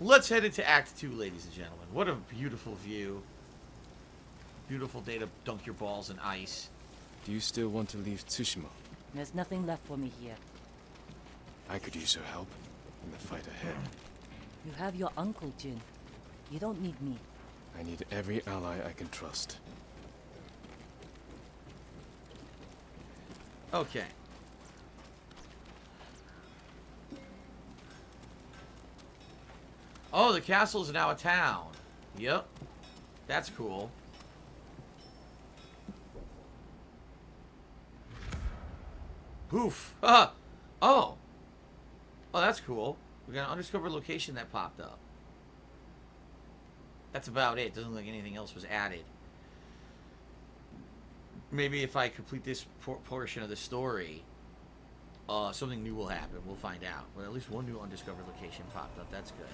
Let's head into Act 2, ladies and gentlemen. What a beautiful view. Beautiful day to dunk your balls in ice. Do you still want to leave Tsushima? There's nothing left for me here. I could use your help in the fight ahead. You have your uncle, Jin. You don't need me. I need every ally I can trust. Okay. Oh, the castle is now a town. Yep. That's cool. Poof. Oh. Oh, that's cool. We got an undiscovered location that popped up. That's about it. Doesn't look like anything else was added. Maybe if I complete this portion of the story, something new will happen. We'll find out. But at least one new undiscovered location popped up. That's good.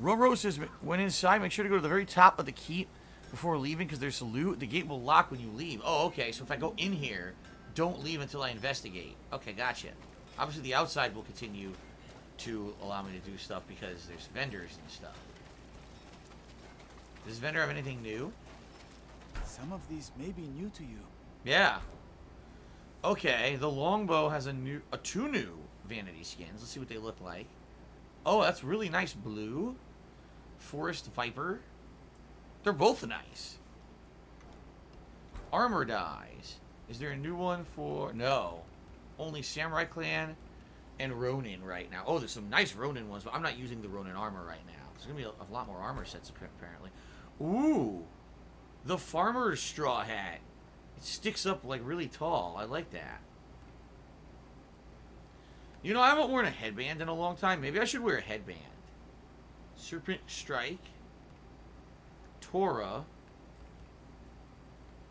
Roro says, when inside, make sure to go to the very top of the keep before leaving because there's a loot. The gate will lock when you leave. Oh, okay. So if I go in here, don't leave until I investigate. Okay, gotcha. Obviously, the outside will continue to allow me to do stuff because there's vendors and stuff. Does this vendor have anything new? Some of these may be new to you. Yeah. Okay, the longbow has two new vanity skins. Let's see what they look like. Oh, that's really nice blue. Forest Viper. They're both nice. Armor dies. Is there a new one for... No. Only Samurai Clan and Ronin right now. Oh, there's some nice Ronin ones, but I'm not using the Ronin armor right now. There's going to be a lot more armor sets, apparently. Ooh. The farmer's straw hat. It sticks up, like, really tall. I like that. You know, I haven't worn a headband in a long time. Maybe I should wear a headband. Serpent Strike. Tora.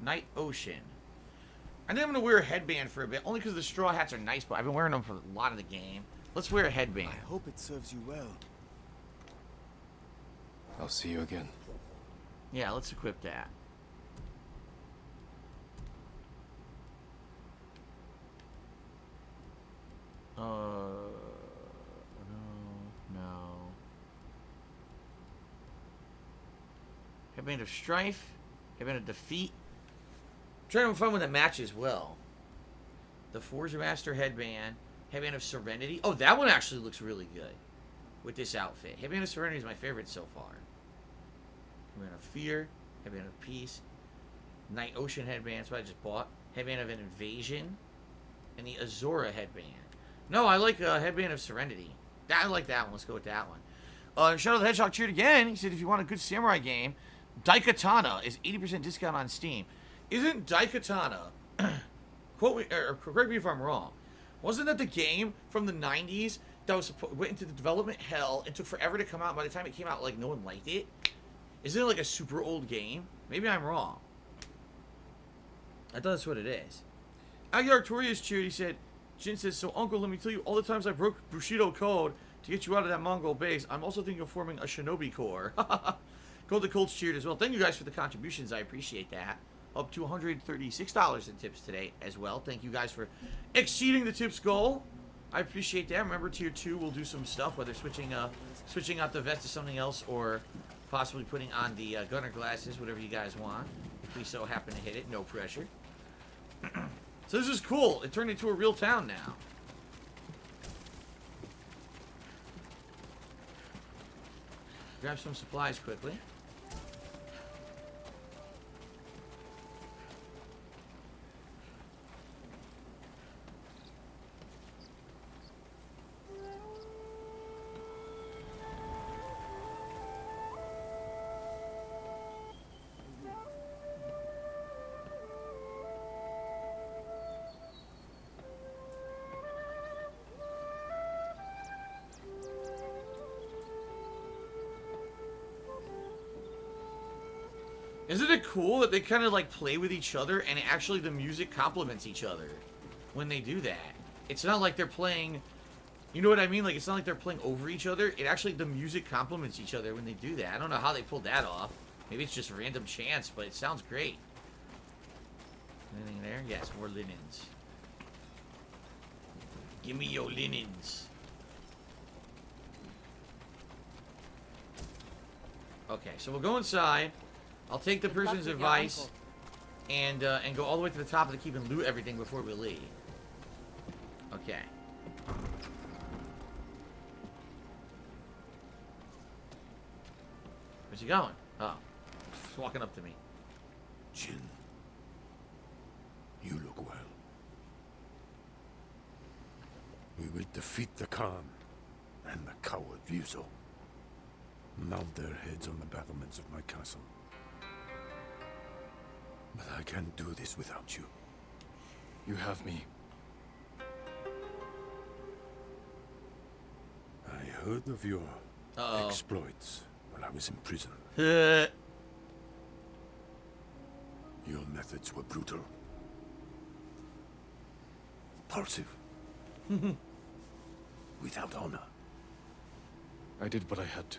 Night Ocean. I think I'm going to wear a headband for a bit, only because the straw hats are nice, but I've been wearing them for a lot of the game. Let's wear a headband. I hope it serves you well. I'll see you again. Yeah, let's equip that. No. Headband of Strife. Headband of Defeat. I'm trying to find one that matches well. The Forger Master headband. Headband of Serenity. Oh, that one actually looks really good with this outfit. Headband of Serenity is my favorite so far. Headband of Fear. Headband of Peace. Night Ocean headband. That's what I just bought. Headband of an Invasion. And the Azora headband. No, I like Headband of Serenity. I like that one. Let's go with that one. Shadow the Hedgehog cheered again. He said, if you want a good samurai game, Daikatana is 80% discount on Steam. Isn't Daikatana, quote me, or correct me if I'm wrong, wasn't that the game from the 90s that went into the development hell and took forever to come out? By the time it came out, like, no one liked it? Isn't it like a super old game? Maybe I'm wrong. I thought that's what it is. Aguilar Torius cheered. He said, Jin says, so uncle, let me tell you, all the times I broke Bushido code to get you out of that Mongol base, I'm also thinking of forming a shinobi corps. Golden Colts cheered as well. Thank you guys for the contributions. I appreciate that. Up to $136 in tips today as well. Thank you guys for exceeding the tips goal. I appreciate that. Remember, tier 2 will do some stuff, whether switching out the vest to something else or possibly putting on the gunner glasses, whatever you guys want. If we so happen to hit it, no pressure. So this is cool. It turned into a real town now. Grab some supplies quickly. Isn't it cool that they kind of like play with each other and actually the music complements each other when they do that? It's not like they're playing, you know what I mean? Like, it's not like they're playing over each other. It actually, the music complements each other when they do that. I don't know how they pulled that off. Maybe it's just random chance, but it sounds great. Anything there? Yes, more linens. Give me your linens. Okay, so we'll go inside. I'll take the Good luck person's with your advice and go all the way to the top of the keep and loot everything before we leave. Okay. Where's he going? Oh, he's walking up to me. Jin, you look well. We will defeat the Khan and the coward Ryuzo. Mount their heads on the battlements of my castle. But I can't do this without you. You have me. I heard of your Uh-oh. exploits when I was in prison. Your methods were brutal. Impulsive. Without honor. I did what I had to.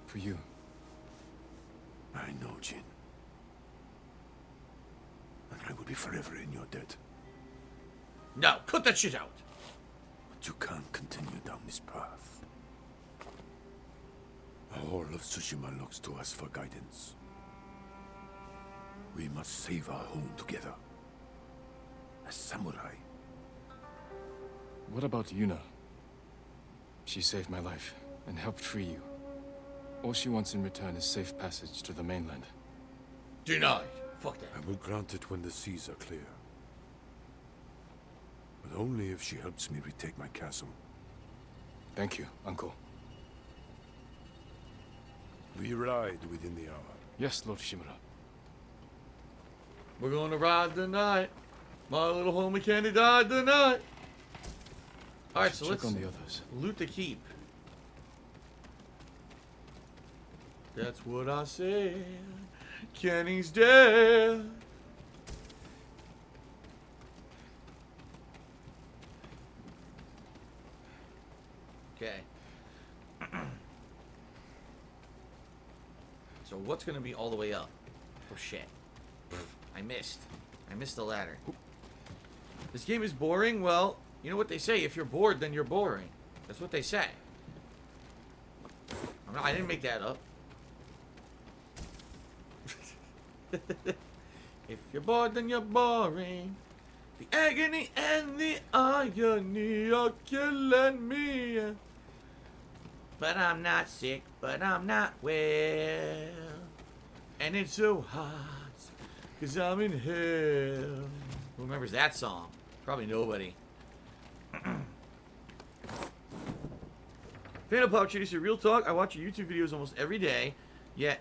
For you. I know, Jin. And I will be forever in your debt. No, cut that shit out. But you can't continue down this path. All of Tsushima looks to us for guidance. We must save our home together. As samurai. What about Yuna? She saved my life and helped free you. All she wants in return is safe passage to the mainland. Denied. Fuck that. I will grant it when the seas are clear. But only if she helps me retake my castle. Thank you, Uncle. We ride within the hour. Yes, Lord Shimura. We're gonna ride tonight. My little homie Candy died tonight. Alright, so Check let's on the others. loot the keep. That's what I said. Kenny's dead. Okay. So what's gonna be all the way up? Oh shit. I missed. I missed the ladder. This game is boring? Well, you know what they say. If you're bored, then you're boring. That's what they say. I didn't make that up. If you're bored, then you're boring. The agony and the irony are killing me. But I'm not sick, but I'm not well. And it's so hot, 'cause I'm in hell. Who remembers that song? Probably nobody. Fan of Pop Chitty, real talk, I watch your YouTube videos almost every day, yet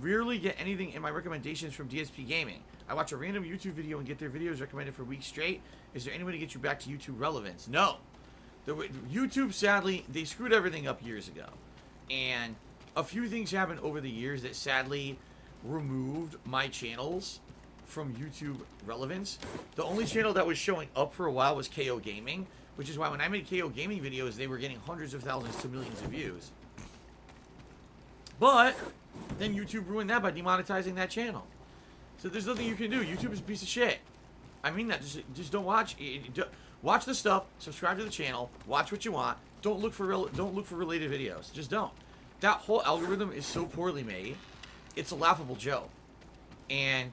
rarely get anything in my recommendations from DSPGaming. I watch a random YouTube video and get their videos recommended for weeks straight. Is there any way to get you back to YouTube relevance? No. YouTube, sadly, they screwed everything up years ago. And a few things happened over the years that sadly removed my channels from YouTube relevance. The only channel that was showing up for a while was KO Gaming, which is why when I made KO Gaming videos, they were getting hundreds of thousands to millions of views. But then YouTube ruined that by demonetizing that channel. So there's nothing you can do. YouTube is a piece of shit. I mean that. Just don't watch. Watch the stuff. Subscribe to the channel. Watch what you want. Don't look for related videos. Just don't. That whole algorithm is so poorly made. It's a laughable joke, and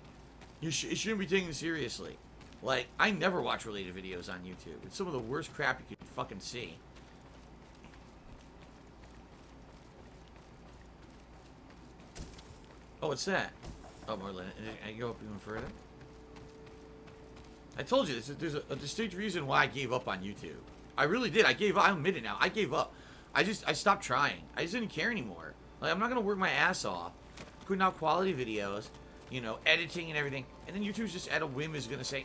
it shouldn't be taken seriously. Like, I never watch related videos on YouTube. It's some of the worst crap you could fucking see. Oh, what's that? Oh, Marlon, I go up even further. I told you, there's a distinct reason why I gave up on YouTube. I really did. I gave up. I admit it now. I gave up. I stopped trying. I just didn't care anymore. Like, I'm not going to work my ass off putting out quality videos, you know, editing and everything. And then YouTube's just at a whim is going to say,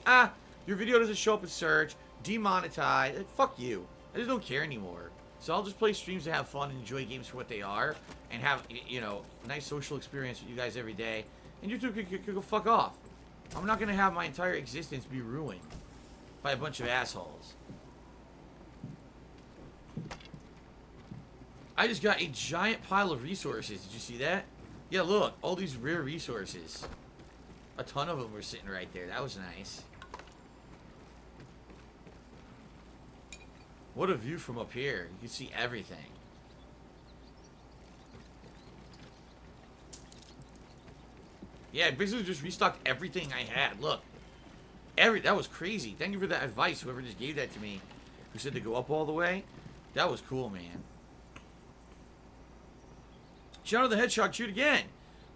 your video doesn't show up in search, demonetize. Like, fuck you. I just don't care anymore. So I'll just play streams to have fun and enjoy games for what they are and have, you know, nice social experience with you guys every day. And YouTube could go fuck off. I'm not going to have my entire existence be ruined by a bunch of assholes. I just got a giant pile of resources. Did you see that? Yeah, look. All these rare resources. A ton of them were sitting right there. That was nice. What a view from up here. You can see everything. Yeah, I basically just restocked everything I had. Look. That was crazy. Thank you for that advice, whoever just gave that to me. Who said to go up all the way. That was cool, man. Shadow the Hedgehog shoot again.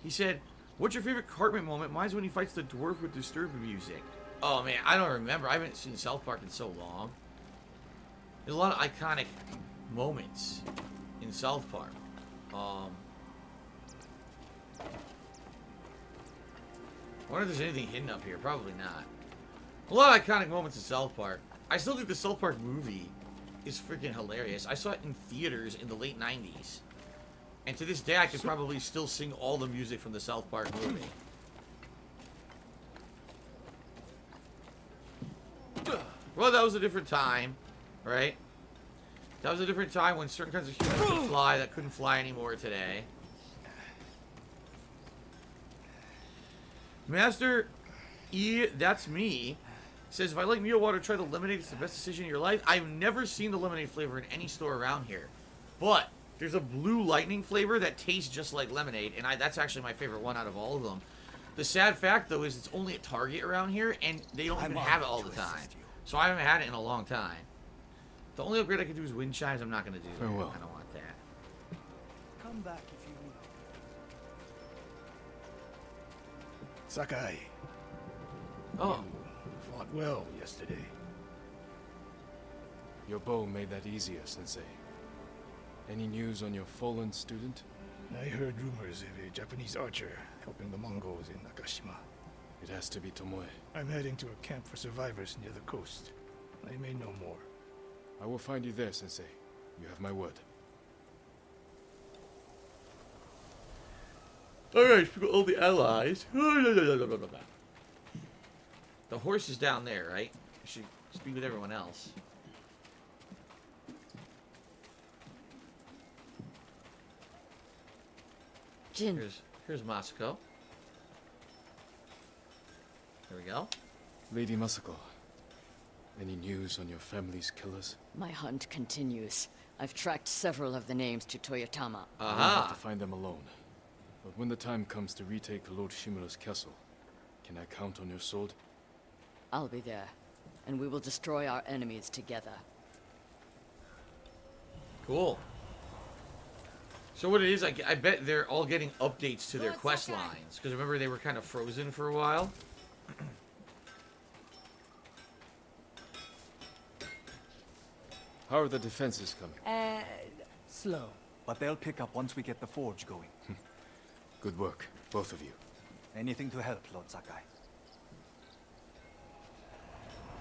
He said, what's your favorite Cartman moment? Mine's when he fights the dwarf with disturbed music. Oh, man, I don't remember. I haven't seen South Park in so long. There's a lot of iconic moments in South Park. I wonder if there's anything hidden up here. Probably not. A lot of iconic moments in South Park. I still think the South Park movie is freaking hilarious. I saw it in theaters in the late 90s. And to this day, I could probably still sing all the music from the South Park movie. Well, that was a different time, right? That was a different time when certain kinds of humans could fly that couldn't fly anymore today. Master E, that's me, says, if I like Mio Water, try the lemonade. It's the best decision of your life. I've never seen the lemonade flavor in any store around here. But there's a blue lightning flavor that tastes just like lemonade, and that's actually my favorite one out of all of them. The sad fact, though, is it's only at Target around here, and they don't even have it all the time. So I haven't had it in a long time. The only upgrade I can do is wind chimes. I'm not going to do that. Farewell. I don't want that. Come back if you need. Sakai, Oh. you fought well yesterday. Your bow made that easier, Sensei. Any news on your fallen student? I heard rumors of a Japanese archer helping the Mongols in Nakashima. It has to be Tomoe. I'm heading to a camp for survivors near the coast. I may know more. I will find you there, Sensei. You have my word. Alright, speak with all the allies. The horse is down there, right? I should speak with everyone else. Jin, Here's Masako. There we go. Lady Masako, any news on your family's killers? my hunt continues. I've tracked several of the names to Toyotama. I will have to find them alone. But when the time comes to retake Lord Shimura's castle, can I count on your sword? I'll be there, and we will destroy our enemies together. Cool. So what it is, I bet they're all getting updates to their quest lines. Because remember, they were kind of frozen for a while. How are the defenses coming? Slow, but they'll pick up once we get the forge going. Good work, both of you. Anything to help, Lord Sakai.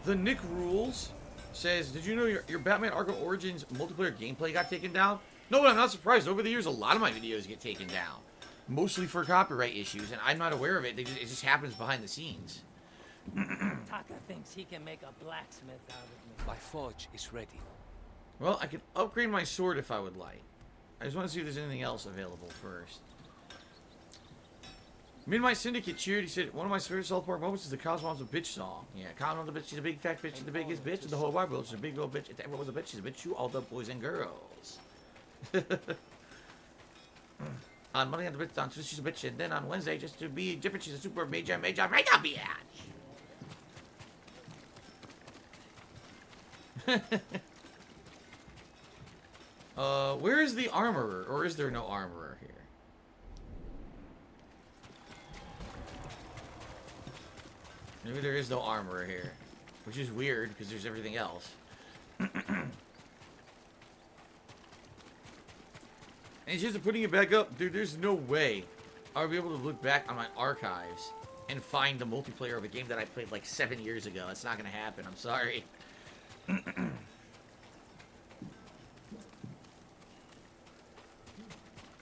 The Nick Rules says, did you know your Batman Arkham Origins multiplayer gameplay got taken down? No, but I'm not surprised. Over the years, a lot of my videos get taken down. Mostly for copyright issues, and I'm not aware of it. It just happens behind the scenes. Taka thinks he can make a blacksmith out of me. My forge is ready. Well, I can upgrade my sword if I would like. I just want to see if there's anything else available first. Midnight Syndicate cheered. He said, one of my favorite South Park moments is the Cosmos a bitch song. Yeah, Cosmos the bitch. She's a big fat bitch. She's the biggest bitch in the whole wide world. She's a big old bitch. If everyone was a bitch, she's a bitch to all the boys and girls. On Monday, on the bitch, on Tuesday, she's a bitch. And then on Wednesday, just to be different, she's a super major bitch. Where is the armorer? Or is there no armorer here? Maybe there is no armorer here. Which is weird, because there's everything else. And just putting it back up, dude, there's no way I'll be able to look back on my archives and find the multiplayer of a game that I played like 7 years ago. That's not going to happen. I'm sorry.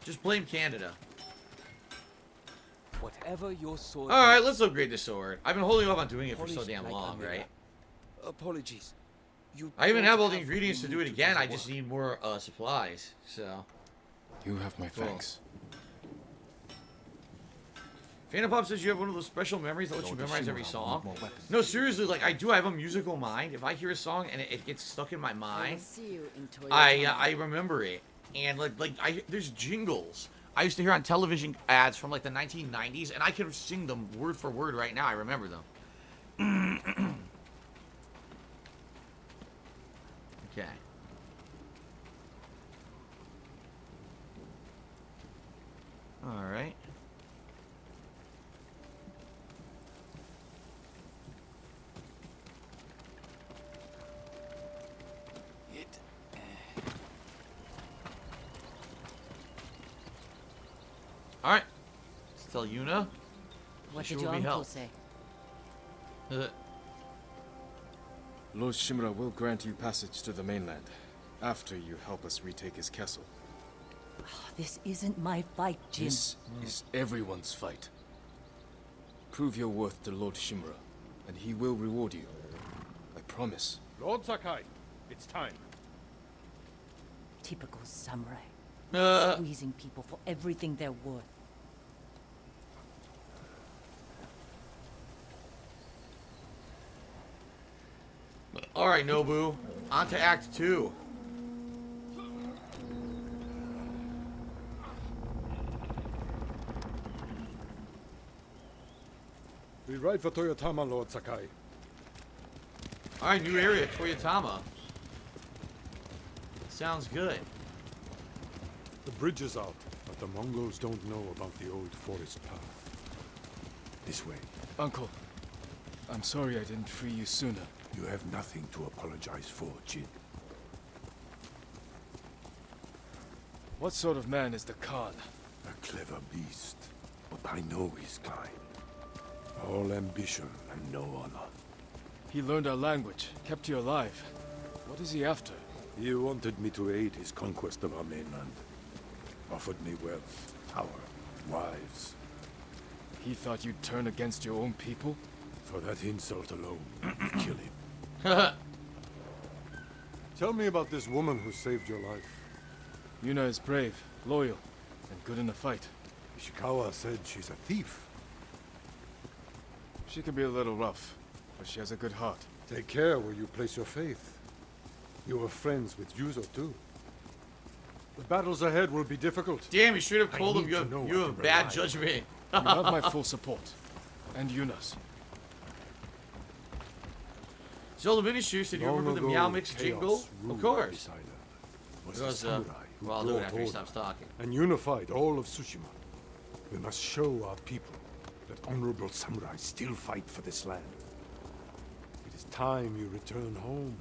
Just blame Canada. Whatever your sword. Alright, let's upgrade the sword. I've been holding off on doing it for so damn long, right? Apologies. You I even don't have all the ingredients to do it need again. do I the just work. need more supplies. So, You have my thanks. Phantom Pop says you have one of those special memories that lets you Lord memorize Shimura every will song. need more weapons. No, seriously, like I do. I have a musical mind. If I hear a song and it gets stuck in my I will mind, see you in Toyotama. I remember it. And there's jingles I used to hear on television ads from like the 1990s, and I could sing them word for word right now. I remember them. Okay. All right. All right. Let's tell Yuna. What She did will your be uncle helped. say? Lord Shimura will grant you passage to the mainland, after you help us retake his castle. This isn't my fight, Jin. This is everyone's fight. Prove your worth to Lord Shimura, and he will reward you. I promise. Lord Sakai, it's time. Typical samurai. Uh. Squeezing people for everything they're worth. All right, Nobu. On to Act 2. We ride for Toyotama, Lord Sakai. All right, new area, Toyotama. Sounds good. The bridge is out, but the Mongols don't know about the old forest path. This way. Uncle, I'm sorry I didn't free you sooner. You have nothing to apologize for, Jin. What sort of man is the Khan? A clever beast, but I know his kind. All ambition and no honor. He learned our language, kept you alive. What is he after? He wanted me to aid his conquest of our mainland. Offered me wealth, power, wives. He thought you'd turn against your own people? For that insult alone, I'd kill him. Tell me about this woman who saved your life. Yuna is brave, loyal, and good in a fight. Ishikawa said she's a thief. She can be a little rough, but she has a good heart. Take care where you place your faith. You were friends with Yuzo too. The battles ahead will be difficult. Damn, you should have told I him need to know you what have to bad rely. judgment. You have my full support. And Yuna's. So the minister said, you Long remember the ago, Meow Mix chaos jingle? Of ruled course. this island. Was Because, the samurai who well, I'll do it brought after he order stops talking. and unified all of Tsushima. We must show our people that honorable samurai still fight for this land. It is time you return home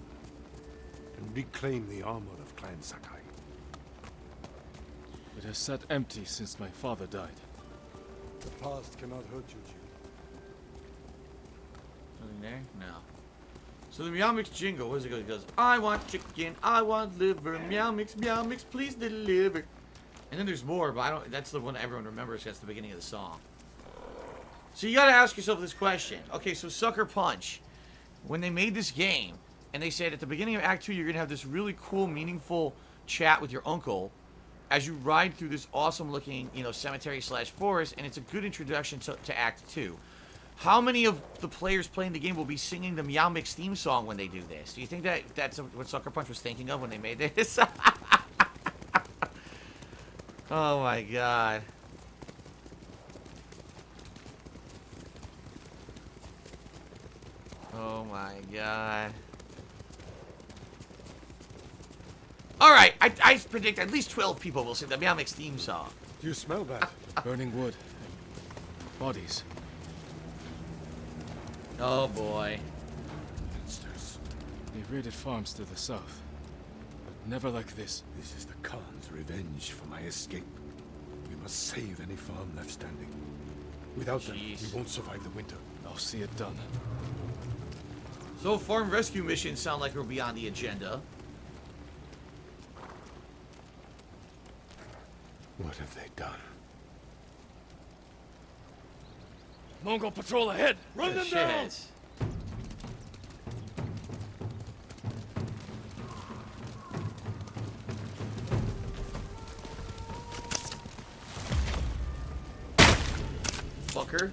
and reclaim the armor of Clan Sakai. It has sat empty since my father died. The past cannot hurt you, Jin. Something there? No. So the Meow Mix jingle, what does it go? It goes, I want chicken, I want liver, Meow Mix, please deliver. And then there's more, but I don't. That's the one everyone remembers. That's the beginning of the song. So you gotta ask yourself this question. Okay, so Sucker Punch, when they made this game, and they said at the beginning of Act 2, you're gonna have this really cool, meaningful chat with your uncle as you ride through this awesome-looking, cemetery/forest, and it's a good introduction to Act 2. How many of the players playing the game will be singing the Meow Mix theme song when they do this? Do you think that's what Sucker Punch was thinking of when they made this? Oh my god. Oh my god. Alright, I predict at least 12 people will sing the Meow Mix theme song. Do you smell that? Burning wood. Bodies. Oh boy. Monsters. They raided farms to the south. But never like this. This is the Khan's revenge for my escape. We must save any farm left standing. Without them, we Jeez. won't survive the winter. I'll see it done. So farm rescue missions sound like they'll be on the agenda. What have they done? Mongol patrol ahead! Run them down! Shit. Fucker.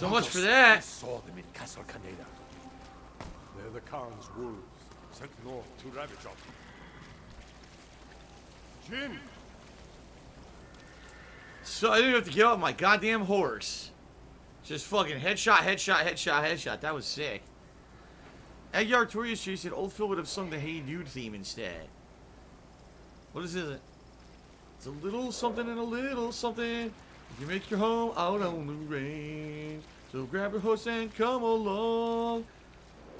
So much for that. I saw them in Castle Kaneda. They're the Khan's wolves, sent north to ravage our people. Jin! So I didn't have to get off my goddamn horse. Just fucking headshot, headshot, headshot, headshot. That was sick. Aggie Artorias Chase said Old Phil would have sung the Hey Dude theme instead. What is it? It's a little something and a little something. If you make your home out on the range, so grab your horse and come along.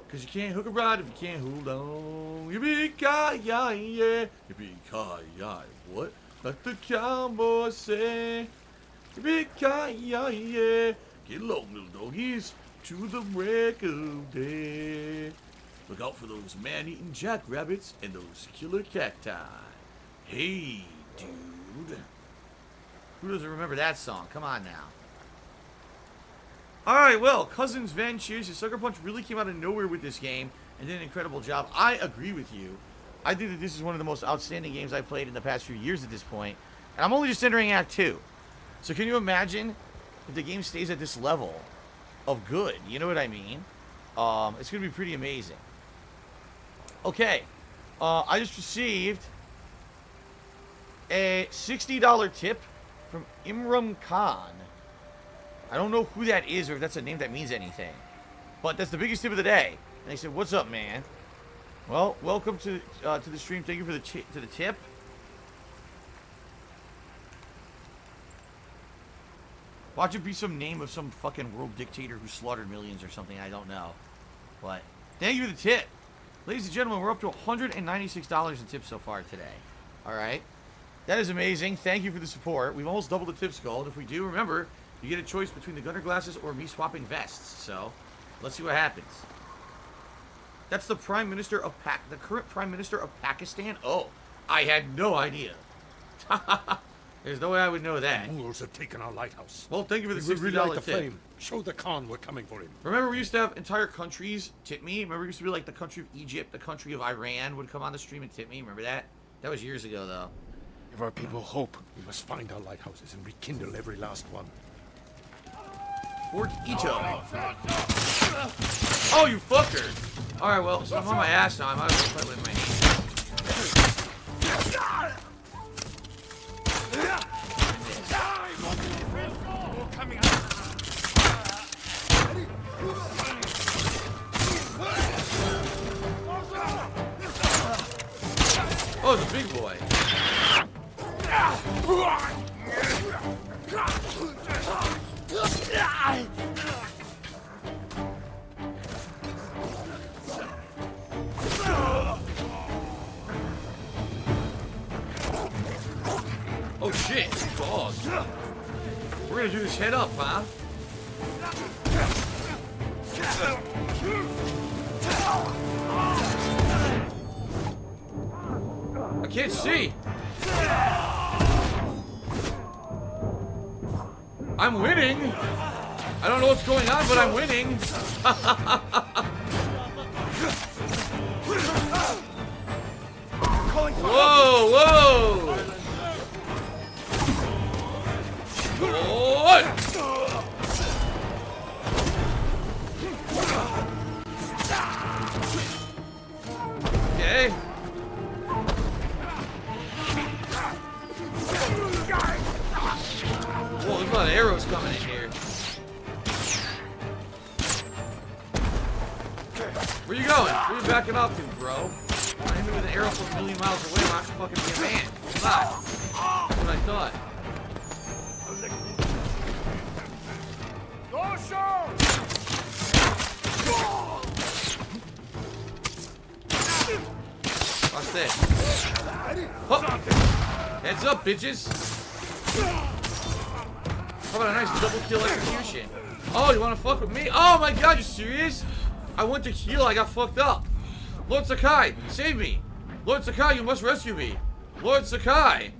Cause you can't hook a ride if you can't hold on. Yippee-ki-yay, yippee-ki-yay. What? Let the cowboy say. Yippee-ki-yay. Get along, little doggies, to the break of day. Look out for those man-eating jackrabbits and those killer cacti. Hey, dude. Who doesn't remember that song? Come on now. Alright, well, Cousins Ven, cheers. Sucker Punch really came out of nowhere with this game and did an incredible job. I agree with you. I think that this is one of the most outstanding games I've played in the past few years at this point. And I'm only just entering Act 2. So can you imagine if the game stays at this level of good? You know what I mean? It's going to be pretty amazing. Okay. I just received a $60 tip from Imran Khan. I don't know who that is or if that's a name that means anything. But that's the biggest tip of the day. And they said, what's up, man? Well, welcome to the stream. Thank you for the tip. Watch it be some name of some fucking world dictator who slaughtered millions or something. I don't know. But thank you for the tip. Ladies and gentlemen, we're up to $196 in tips so far today. Alright. That is amazing. Thank you for the support. We've almost doubled the tips goal. And if we do, remember, you get a choice between the gunner glasses or me swapping vests. So, let's see what happens. That's the Prime Minister of the current Prime Minister of Pakistan? Oh, I had no idea. There's no way I would know that. The Mongols have taken our lighthouse. Well, thank you for the $60 relight the tip. flame. Show the Khan we're coming for him. Remember, we used to have entire countries tip me? Remember, it used to be like the country of Egypt, the country of Iran would come on the stream and tip me? Remember that? That was years ago, though. Give our people hope. We must find our lighthouses and rekindle every last one. Fort Ito. Oh, you fucker! Alright, well, so I'm on my ass now. I might as well play with my hands. Oh, the big boy. Oh shit, dogs. We're gonna do this head up, huh? I can't see. I'm winning. I don't know what's going on, but I'm winning. Whoa, whoa. What? Okay. Whoa, there's a lot of arrows coming in here. Where you going? Where you backing up to, bro? I'm aiming with an arrow from a million miles away. I'm not gonna fucking be a man. It's not. That's what I thought. Watch this. Oh. Heads up, bitches. How about a nice double kill execution? Oh, you wanna fuck with me? Oh my god, you serious? I went to heal, I got fucked up. Lord Sakai, save me. Lord Sakai, you must rescue me. Lord Sakai,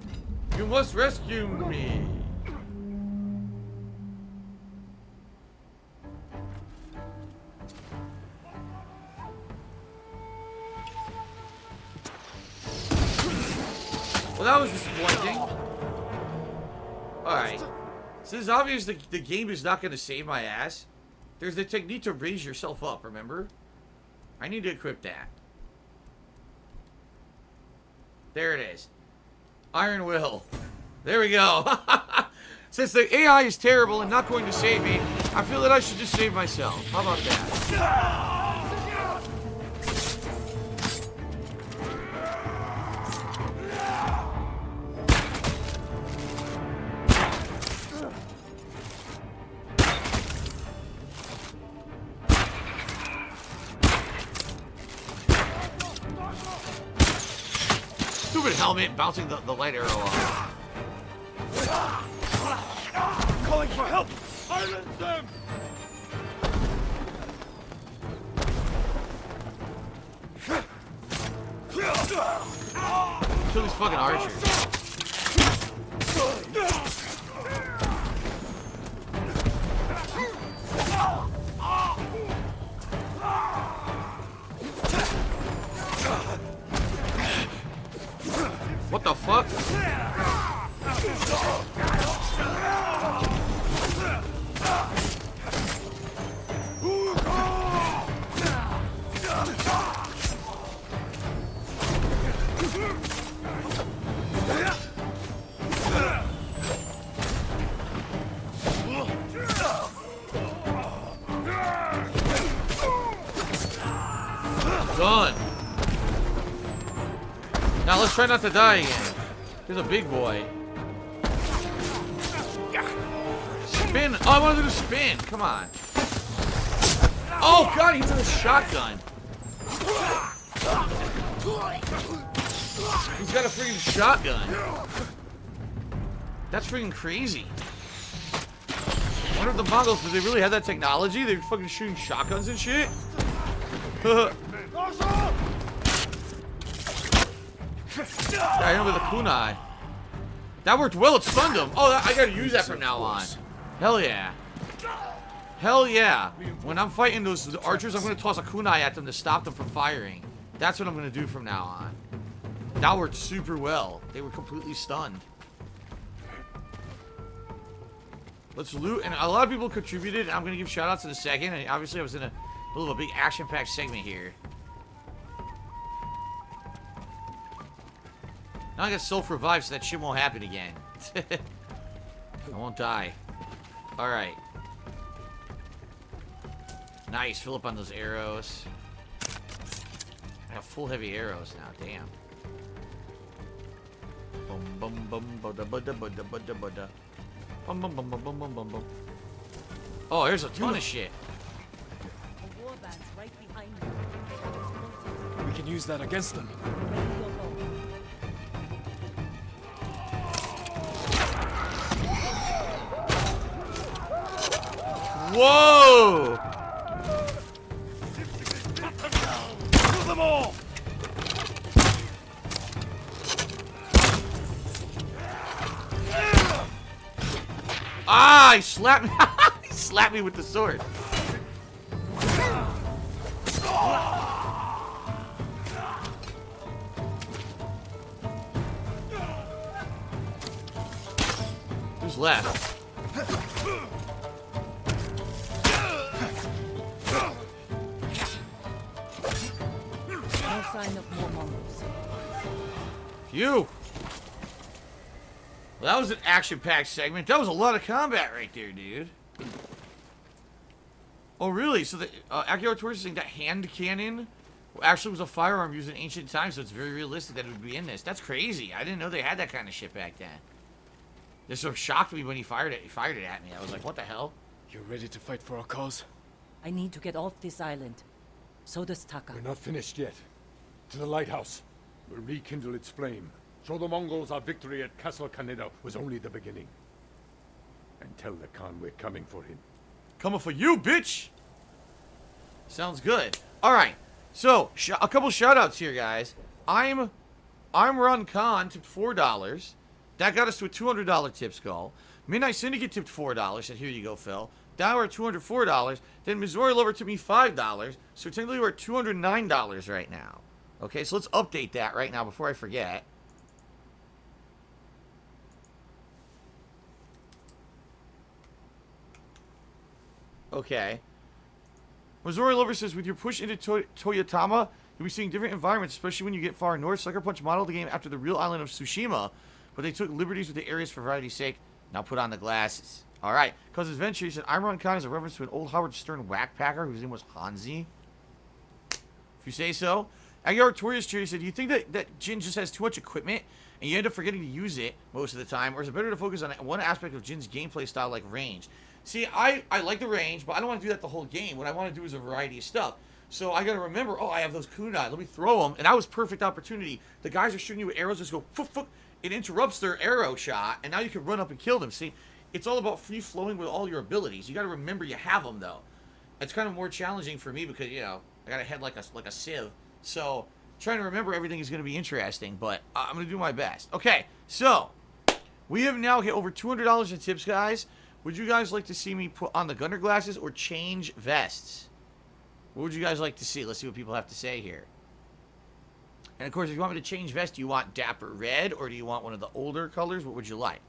you must rescue me. Well, that was disappointing. Alright. So it's obvious the game is not going to save my ass. There's the technique to raise yourself up, remember? I need to equip that. There it is. Iron Will. There we go. Since the AI is terrible and not going to save me, I feel that I should just save myself. How about that? Stupid helmet bouncing the light arrow off. Calling for help! Silence them! Kill these fucking archers. What the fuck? Done. Now let's try not to die again. Here's a big boy. Spin. Oh, I wanted to do spin. Come on. Oh god, he's in a shotgun. He's got a freaking shotgun. That's freaking crazy. I wonder if the Mongols, do they really have that technology? They're fucking shooting shotguns and shit? Yeah, I know with the kunai. That worked well, it stunned him. Oh, I gotta use that from now on. Hell yeah. Hell yeah. When I'm fighting those archers, I'm gonna toss a kunai at them to stop them from firing. That's what I'm gonna do from now on. That worked super well. They were completely stunned. Let's loot, and a lot of people contributed, and I'm gonna give shout outs in a second. And obviously I was in a little of a big action-packed segment here. Now I got self-revive, so that shit won't happen again. I won't die. Alright. Nice, fill up on those arrows. I have full heavy arrows now, damn. Bum bum bum bada bada bada bada bada. Bum bum bum bum bum bum bum bum. Oh, there's a ton of shit. A warband's right behind you. We can use that against them. Ready your bow. Whoa! Kill them all! Ah, he slapped me. He slapped me with the sword. Who's left? No sign of more Mongols. Phew. Well, that was an action-packed segment. That was a lot of combat right there, dude. Oh, really? So the Akira Torres is saying that hand cannon actually was a firearm used in ancient times, so it's very realistic that it would be in this. That's crazy. I didn't know they had that kind of shit back then. This sort of shocked me when he fired it. He fired it at me. I was like, what the hell? You're ready to fight for our cause? I need to get off this island. So does Taka. We're not finished yet. To the lighthouse. We'll rekindle its flame. Show the Mongols our victory at Castle Kaneda was only the beginning. And tell the Khan we're coming for him. Coming for you, bitch! Sounds good. Alright, so, a couple shout-outs here, guys. I'm Run Khan tipped $4. That got us to a $200 tips goal. Midnight Syndicate tipped $4. Said, here you go, Phil. Now we're at $204. Then Missouri Lover tipped me $5. So technically we're at $209 right now. Okay, so let's update that right now before I forget. Okay. Missouri Lover says, with your push into Toyotama, you'll be seeing different environments, especially when you get far north. Sucker Punch modeled the game after the real island of Tsushima, but they took liberties with the areas for variety's sake. Now put on the glasses. Alright, because Adventure, he said, Iron Khan is a reference to an old Howard Stern whackpacker whose name was Hanzi. If you say so. Aguiar Torius Cherry said, do you think that Jin just has too much equipment and you end up forgetting to use it most of the time, or is it better to focus on one aspect of Jin's gameplay style like range? See, I like the range, but I don't want to do that the whole game. What I want to do is a variety of stuff. So I got to remember, oh, I have those kunai. Let me throw them. And that was perfect opportunity. The guys are shooting you with arrows. Just go, foot, foot. It interrupts their arrow shot, and now you can run up and kill them. See, it's all about free-flowing with all your abilities. You got to remember you have them, though. It's kind of more challenging for me because, you know, I got a head like a sieve. So trying to remember everything is going to be interesting, but I'm going to do my best. Okay, so we have now hit over $200 in tips, guys. Would you guys like to see me put on the gunner glasses or change vests? What would you guys like to see? Let's see what people have to say here. And, of course, if you want me to change vest, do you want Dapper Red or do you want one of the older colors? What would you like?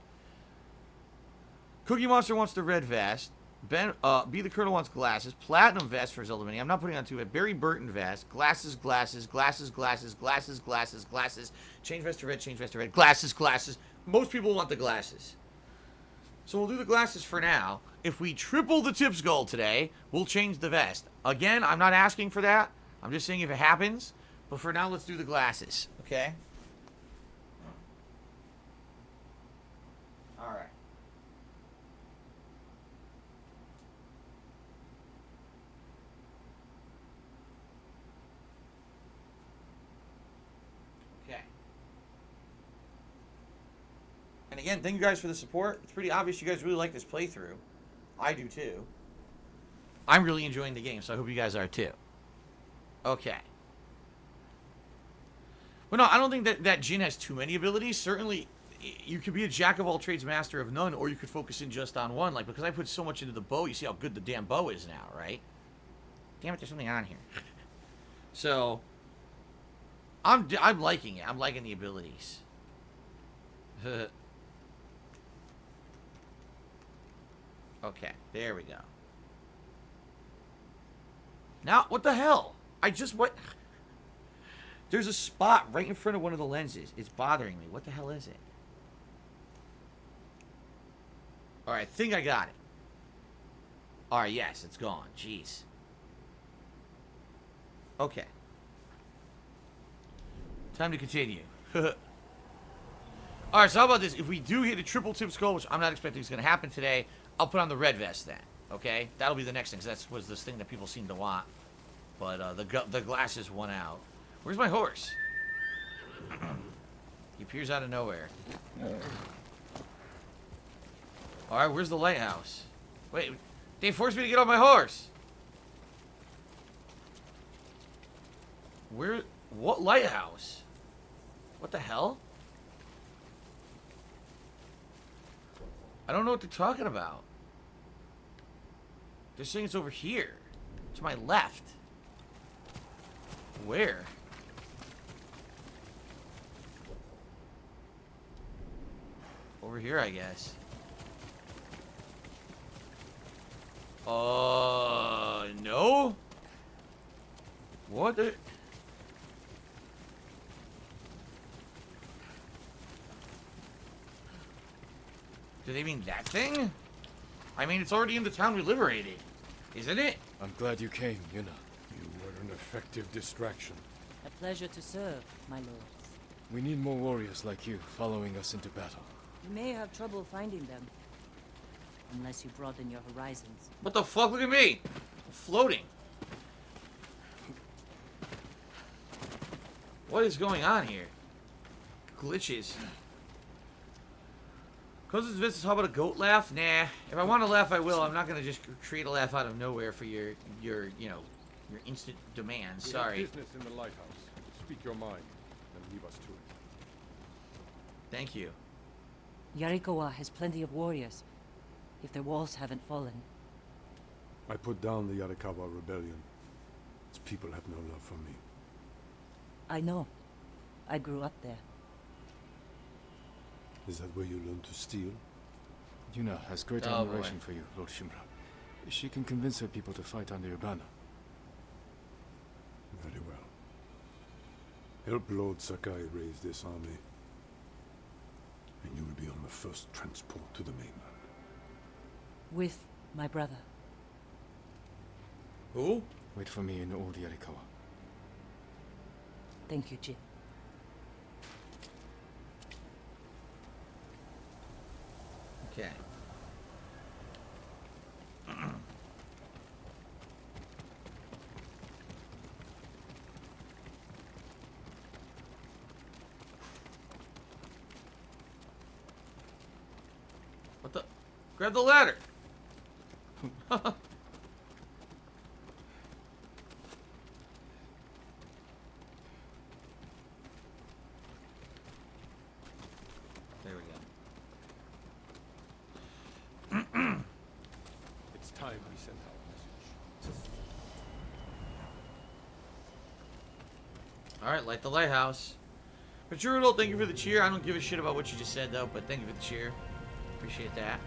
Cookie Monster wants the red vest. Be the Colonel wants glasses. Platinum vest for Zelda Mini. I'm not putting on two. Barry Burton vest. Glasses, glasses, glasses, glasses, glasses, glasses, glasses. Change vest to red, change vest to red. Glasses, glasses. Most people want the glasses. So we'll do the glasses for now. If we triple the tips goal today, we'll change the vest. Again, I'm not asking for that. I'm just saying if it happens. But for now, let's do the glasses. Okay? Alright. Okay. And again, thank you guys for the support. It's pretty obvious you guys really like this playthrough. I do too. I'm really enjoying the game, so I hope you guys are too. Okay. But no, I don't think that Jin has too many abilities. Certainly, you could be a jack of all trades, master of none, or you could focus in just on one. Like, because I put so much into the bow, you see how good the damn bow is now, right? Damn it, there's something on here. So, I'm liking it. I'm liking the abilities. Okay, there we go. Now, what the hell? What? There's a spot right in front of one of the lenses. It's bothering me. What the hell is it? Alright, I think I got it. Alright, yes, it's gone. Jeez. Okay. Time to continue. Alright, so how about this? If we do hit a triple tip skull, which I'm not expecting is going to happen today, I'll put on the red vest then. Okay? That'll be the next thing, because that was this thing that people seem to want. But the glasses won out. Where's my horse? He appears out of nowhere. Alright, where's the lighthouse? Wait, they forced me to get on my horse. Where? What lighthouse? What the hell? I don't know what they're talking about. They're saying it's over here. To my left. Where? Over here, I guess. No? What the... Do they mean that thing? I mean, it's already in the town we liberated. Isn't it? I'm glad you came, Yuna. You were an effective distraction. A pleasure to serve, my lords. We need more warriors like you following us into battle. You may have trouble finding them. Unless you broaden your horizons. What the fuck? Look at me! I'm floating. What is going on here? Glitches. Closes visits, how about a goat laugh? Nah. If I want to laugh, I will. I'm not gonna just create a laugh out of nowhere for your you know, your instant demands. Sorry. Business in the lighthouse. Speak your mind, and leave us to it. Thank you. Yarikawa has plenty of warriors, if their walls haven't fallen. I put down the Yarikawa rebellion. Its people have no love for me. I know. I grew up there. Is that where you learned to steal? Yuna has great Oh, admiration boy. for you, Lord Shimura. She can convince her people to fight under your banner. Very well. Help Lord Sakai raise this army, and you will be on the first transport to the mainland. With my brother. Who? Wait for me in Old Yarikawa. Thank you, Jin. Okay. What the? Grab the ladder. There we go. It's time we sent out a message. Alright, light the lighthouse. But Brutal, thank you for the cheer. I don't give a shit about what you just said, though, but thank you for the cheer. Appreciate that.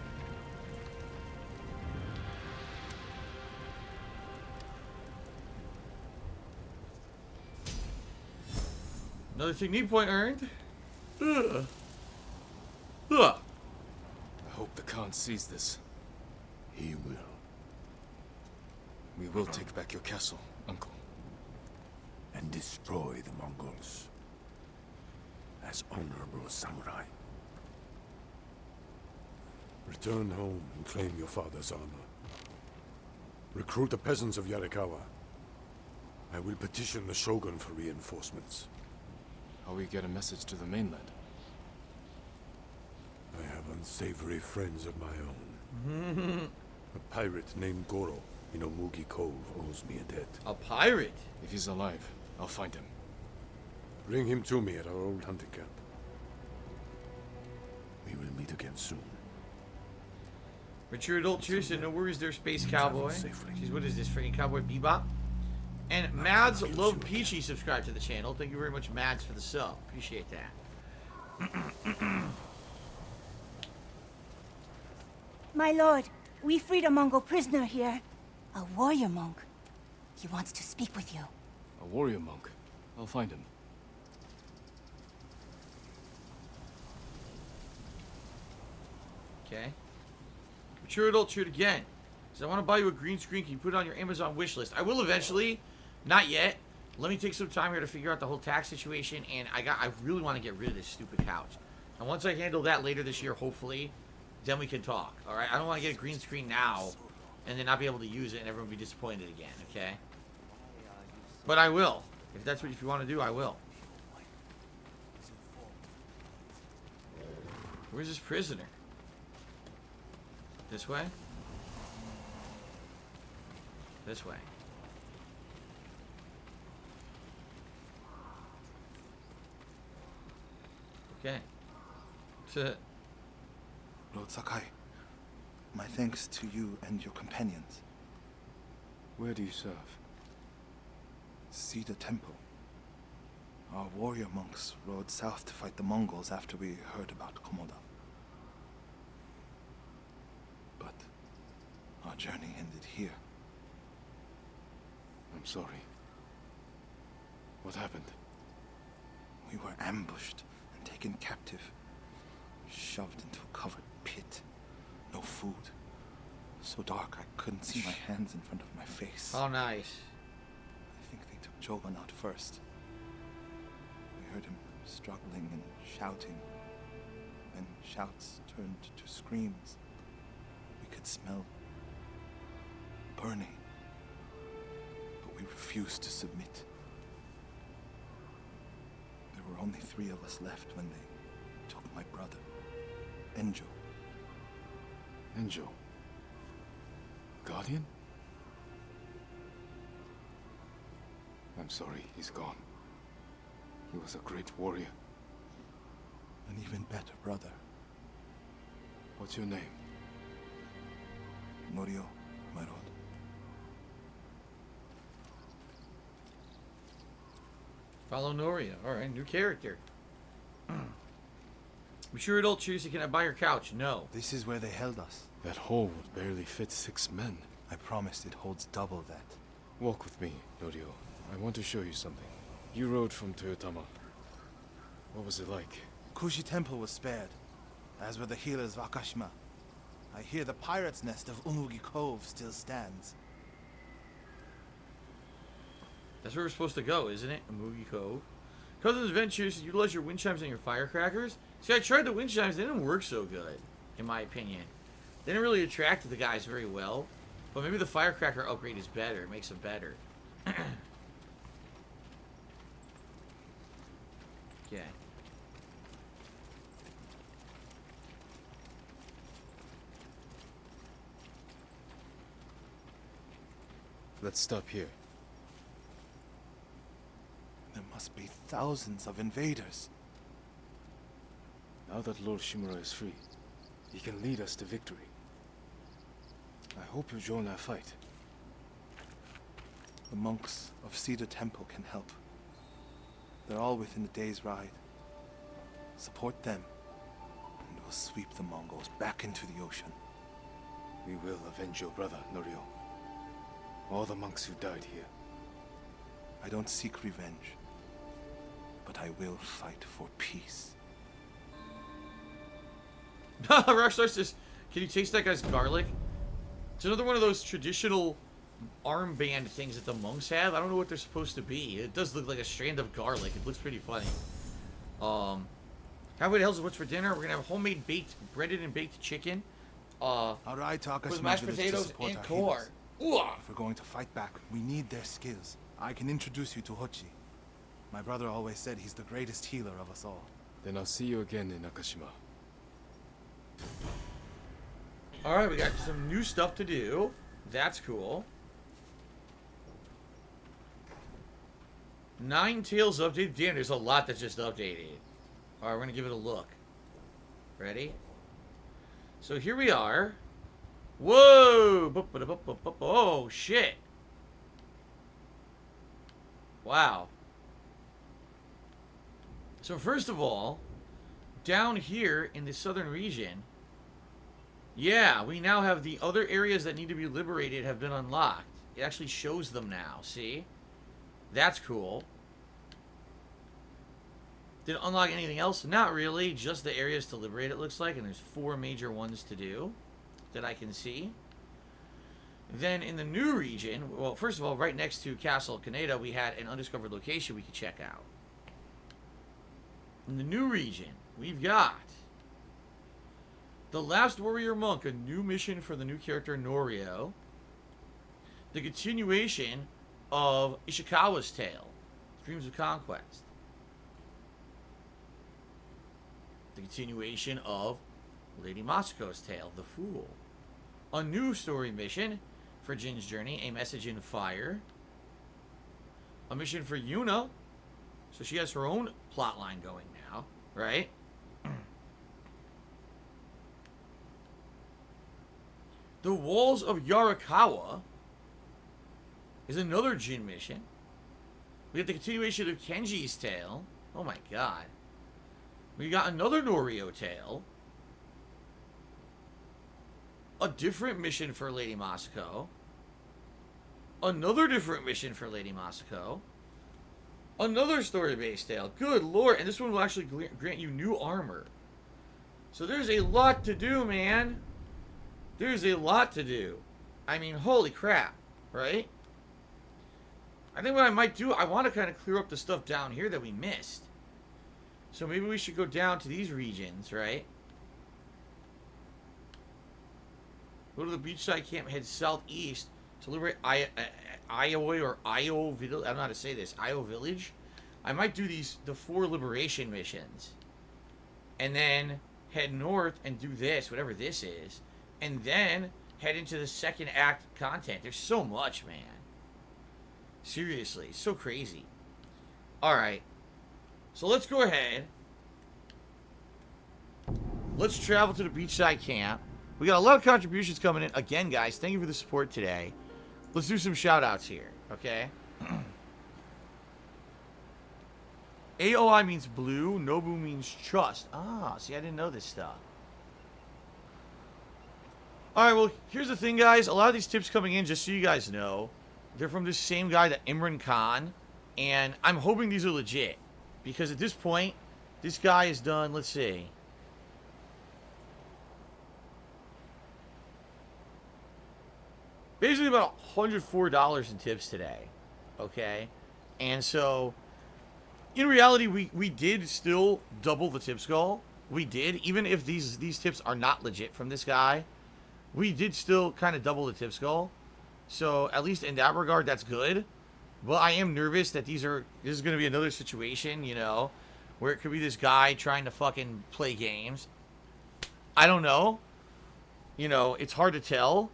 Another technique point earned. Ugh. Ugh. I hope the Khan sees this. He will. We will take back your castle, Uncle. And destroy the Mongols. As honorable samurai. Return home and claim your father's honor. Recruit the peasants of Yarikawa. I will petition the Shogun for reinforcements. How we get a message to the mainland? I have unsavory friends of my own. A pirate named Goro in Omugi Cove owes me a debt. A pirate? If he's alive, I'll find him. Bring him to me at our old hunting camp. We will meet again soon. Mature adult cheers said, no worries there, Space Cowboy. Jeez, what is this, freaking Cowboy Bebop? And Mads Love Peachy subscribed to the channel. Thank you very much, Mads, for the sub. Appreciate that. My lord, we freed a Mongol prisoner here. A warrior monk. He wants to speak with you. A warrior monk. I'll find him. Okay. Mature adult shoot again. So I want to buy you a green screen. Can you put it on your Amazon wish list? I will eventually. Not yet. Let me take some time here to figure out the whole tax situation. And I really want to get rid of this stupid couch. And once I handle that later this year, hopefully, then we can talk. All right. I don't want to get a green screen now and then not be able to use it and everyone be disappointed again. Okay. But I will. If that's what you want to do, I will. Where's this prisoner? This way? This way. Okay. Lord Sakai, my thanks to you and your companions. Where do you serve? See the temple. Our warrior monks rode south to fight the Mongols after we heard about Komoda. But our journey ended here. I'm sorry. What happened? We were ambushed and taken captive. Shoved into a covered pit. No food. So dark I couldn't see my hands in front of my face. Oh, nice. I think they took Jogan out first. We heard him struggling and shouting. Then shouts turned to screams. We could smell burning. But we refused to submit. There were only 3 of us left when they took my brother, Enjo. Enjo? Guardian? I'm sorry, he's gone. He was a great warrior. An even better brother. What's your name? Norio, my lord. Follow Norio. Alright, new character. Mature adult choose. Can I buy your couch? No. This is where they held us. That hole would barely fit 6 men. I promised it holds double that. Walk with me, Norio. I want to show you something. You rode from Toyotama. What was it like? Kushi Temple was spared, as were the healers of Akashima. I hear the pirate's nest of Umugi Cove still stands. That's where we're supposed to go, isn't it? Umugi Cove. Cousin's Adventures, utilize your wind chimes and your firecrackers. See, I tried the wind chimes. They didn't work so good, in my opinion. They didn't really attract the guys very well. But maybe the firecracker upgrade is better. It makes them better. Okay. Let's stop here. There must be thousands of invaders. Now that Lord Shimura is free, he can lead us to victory. I hope you join our fight. The monks of Cedar Temple can help. They're all within a day's ride. Support them, and we'll sweep the Mongols back into the ocean. We will avenge your brother, Norio. All the monks who died here. I don't seek revenge, but I will fight for peace. Rockstar says, can you taste that guy's garlic? It's another one of those traditional armband things that the monks have. I don't know what they're supposed to be. It does look like a strand of garlic. It looks pretty funny. Halfway to Hell's what's for dinner? We're gonna have homemade baked, breaded and baked chicken. Alright, with mashed potatoes and core. If we're going to fight back, we need their skills. I can introduce you to Hochi. My brother always said he's the greatest healer of us all. Then I'll see you again in Akashima. Alright, we got some new stuff to do. That's cool. 9 Tails updated. Damn, there's a lot that just updated. Alright, we're gonna give it a look. Ready? So here we are. Whoa! Oh, shit. Wow. So first of all, down here in the southern region, yeah, we now have the other areas that need to be liberated have been unlocked. It actually shows them now, see? That's cool. Did it unlock anything else? Not really, just the areas to liberate, it looks like, and there's 4 major ones to do that I can see. Then in the new region, well, first of all, right next to Castle Kaneda, we had an undiscovered location we could check out. In the new region, we've got The Last Warrior Monk, a new mission for the new character Norio. The continuation of Ishikawa's Tale, Dreams of Conquest. The continuation of Lady Masiko's Tale, The Fool. A new story mission for Jin's Journey, A Message in Fire. A mission for Yuna. So she has her own plot line going now, right? The Walls of Yarikawa is another Jin mission. We got the continuation of Kenji's Tale. Oh my god. We got another Norio Tale. A different mission for Lady Masako. Another different mission for Lady Masako. Another story-based tale. Good lord. And this one will actually grant you new armor. So there's a lot to do, man. There's a lot to do. I mean, holy crap. Right? I think what I might do, I want to kind of clear up the stuff down here that we missed. So maybe we should go down to these regions, right? Go to the beachside camp, head southeast to liberate Aoi or Aoi Village. I don't know how to say this. Aoi Village. I might do the 4 liberation missions. And then head north and do this, whatever this is. And then head into the second act content. There's so much, man. Seriously, so crazy. Alright. So let's go ahead. Let's travel to the beachside camp. We got a lot of contributions coming in. Again, guys, thank you for the support today. Let's do some shout-outs here, okay? AOI means blue. Nobu means trust. Ah, see, I didn't know this stuff. Alright, well, here's the thing, guys. A lot of these tips coming in, just so you guys know, they're from this same guy, the Imran Khan. And I'm hoping these are legit. Because at this point, this guy is done, let's see. Basically about $104 in tips today. Okay? And so, in reality, we did still double the tip skull. We did. Even if these tips are not legit from this guy, we did still kind of double the tip skull. So, at least in that regard, that's good. But I am nervous that this is going to be another situation, you know, where it could be this guy trying to fucking play games. I don't know. You know, it's hard to tell.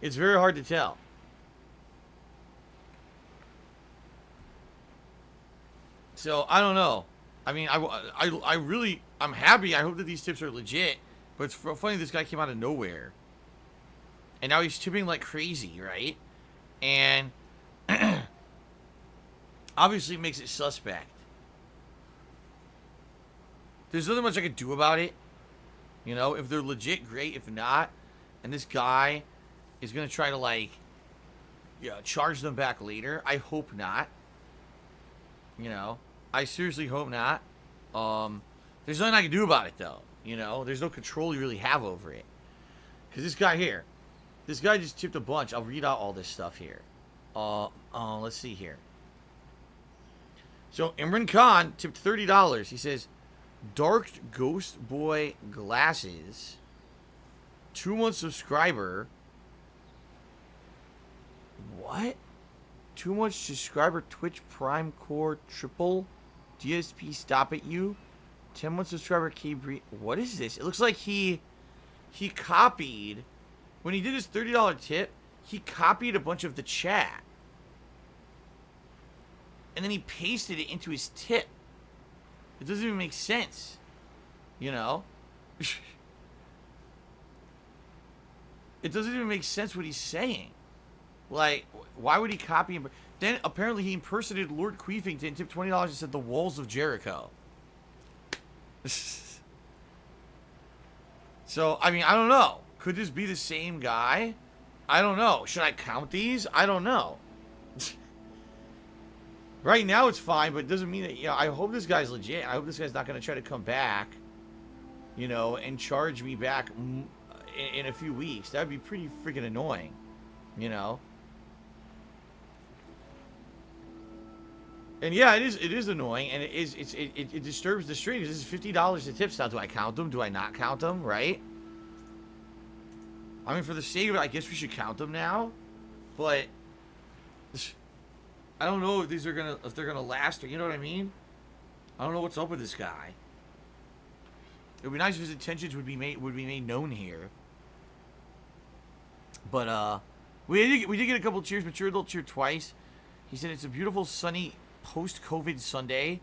It's very hard to tell. So, I don't know. I mean, I'm happy. I hope that these tips are legit. But it's funny this guy came out of nowhere. And now he's tipping like crazy, right? And obviously makes it suspect. There's nothing much I could do about it. You know, if they're legit, great. If not, and this guy is going to try to, like, charge them back later. I hope not. You know, I seriously hope not. There's nothing I can do about it, though. You know, there's no control you really have over it. Because this guy here, this guy just tipped a bunch. I'll read out all this stuff here. Let's see here. So, Imran Khan tipped $30. He says, Dark Ghost Boy Glasses, 2-month subscriber. What? 2-month subscriber, Twitch Prime Core Triple, DSP Stop At You, 10-month subscriber, K-Breed. What is this? It looks like he copied, when he did his $30 tip, he copied a bunch of the chat. And then he pasted it into his tip. It doesn't even make sense. You know? It doesn't even make sense what he's saying. Like, why would he copy him? Then, apparently, he impersonated Lord Queefington, tipped $20 and said the walls of Jericho. So, I mean, I don't know. Could this be the same guy? I don't know. Should I count these? I don't know. Right now it's fine, but it doesn't mean that, you know, I hope this guy's legit. I hope this guy's not going to try to come back, you know, and charge me back in a few weeks. That would be pretty freaking annoying, you know. And yeah, it is annoying, and it disturbs the stream. This is $50 to tips now. Do I count them? Do I not count them? Right? I mean, for the sake of it, I guess we should count them now. But I don't know if they're gonna last, or you know what I mean. I don't know what's up with this guy. It would be nice if his intentions would be made known here. But we did get a couple cheers. Mature adult cheered twice. He said it's a beautiful sunny post-COVID Sunday.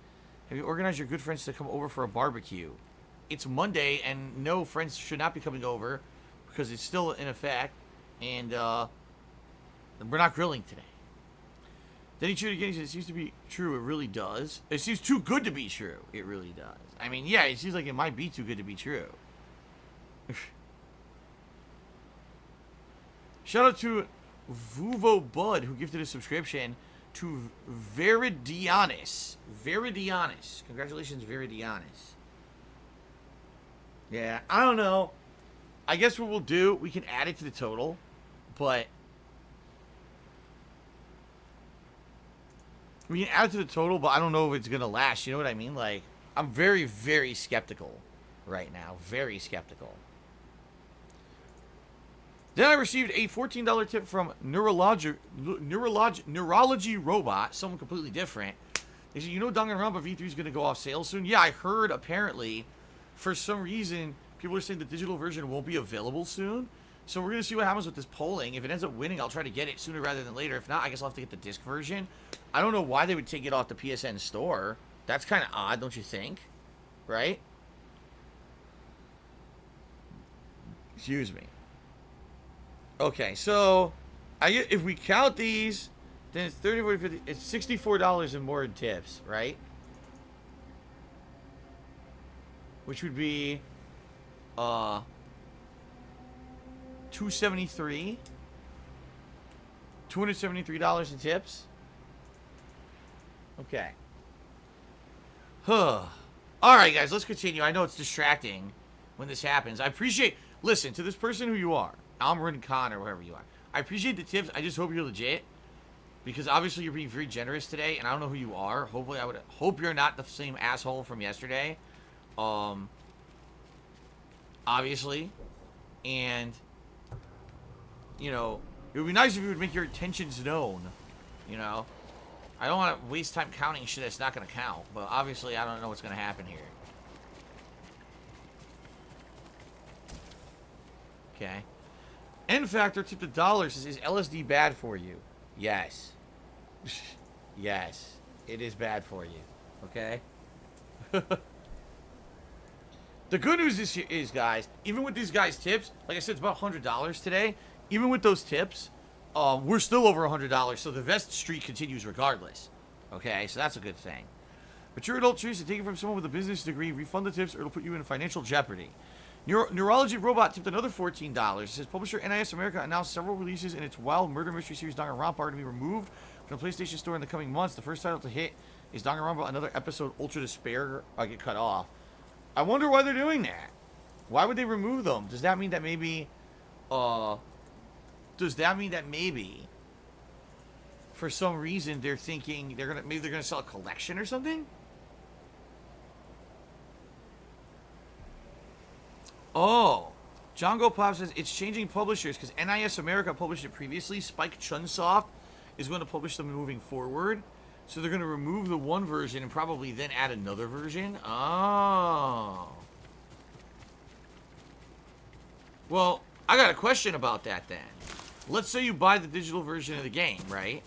Have you organized your good friends to come over for a barbecue? It's Monday, and no, friends should not be coming over because it's still in effect, and we're not grilling today. Then he cheered again. He said, it seems to be true. It really does. It seems too good to be true. It really does. I mean, yeah, it seems like it might be too good to be true. Shout out to Vuvo Bud, who gifted a subscription to Veridianis. Veridianis. Congratulations, Veridianis. Yeah, I don't know. I guess what we'll do, we can add it to the total, but we can add it to the total, but I don't know if it's going to last. You know what I mean? Like, I'm very, very skeptical right now. Very skeptical. Then I received a $14 tip from Neurology Robot, someone completely different. They said, you know Danganronpa V3 is going to go off sale soon? Yeah, I heard, apparently, for some reason, people are saying the digital version won't be available soon. So we're going to see what happens with this polling. If it ends up winning, I'll try to get it sooner rather than later. If not, I guess I'll have to get the disc version. I don't know why they would take it off the PSN store. That's kind of odd, don't you think? Right? Excuse me. Okay, so if we count these, then it's 30, 40, 50. It's $64 and more in tips, right? Which would be $273. $273 in tips. Okay. Huh. All right, guys, let's continue. I know it's distracting when this happens. I appreciate... Listen, to this person who you are, Almarin Khan or whoever you are, I appreciate the tips. I just hope you're legit. Because obviously you're being very generous today, and I don't know who you are. Hopefully, I would hope you're not the same asshole from yesterday. Obviously. And, you know, it would be nice if you would make your intentions known. You know? I don't want to waste time counting shit that's not going to count. But obviously, I don't know what's going to happen here. Okay. N Factor tipped $1 says, is LSD bad for you? Yes. Yes. It is bad for you. Okay? The good news is, guys, even with these guys' tips, like I said, it's about $100 today. Even with those tips, we're still over $100, so the vest streak continues regardless. Okay? So that's a good thing. But your adult choice to take it from someone with a business degree, refund the tips, or it'll put you in financial jeopardy. Neurology Robot tipped another $14. It says, publisher NIS America announced several releases in its wild murder mystery series Danganronpa to be removed from the PlayStation Store in the coming months. The first title to hit is Danganronpa, another episode, Ultra Despair, get cut off. I wonder why they're doing that. Why would they remove them? Does that mean that maybe, for some reason they're thinking maybe they're gonna sell a collection or something? Oh, Django Pop says it's changing publishers because NIS America published it previously. Spike Chunsoft is going to publish them moving forward. So they're going to remove the one version and probably then add another version. Oh. Well, I got a question about that then. Let's say you buy the digital version of the game, right?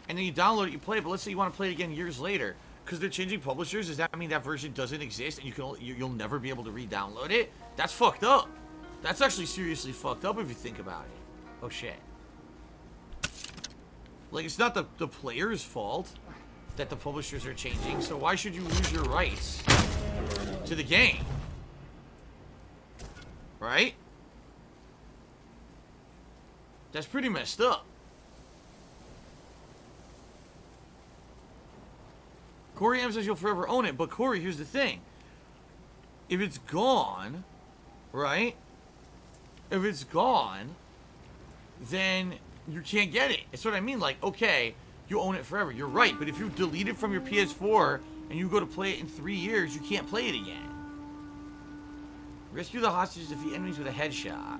And then you download it, you play it, but let's say you want to play it again years later. Because they're changing publishers, does that mean that version doesn't exist and you'll never be able to re-download it? That's fucked up. That's actually seriously fucked up if you think about it. Oh shit. Like, it's not the player's fault that the publishers are changing, so why should you lose your rights to the game? Right? That's pretty messed up. Corey M says you'll forever own it, but Corey, here's the thing. If it's gone, right? If it's gone, then you can't get it. That's what I mean. Like, okay, you own it forever. You're right, but if you delete it from your PS4 and you go to play it in 3 years, you can't play it again. Rescue the hostages, defeat enemies with a headshot.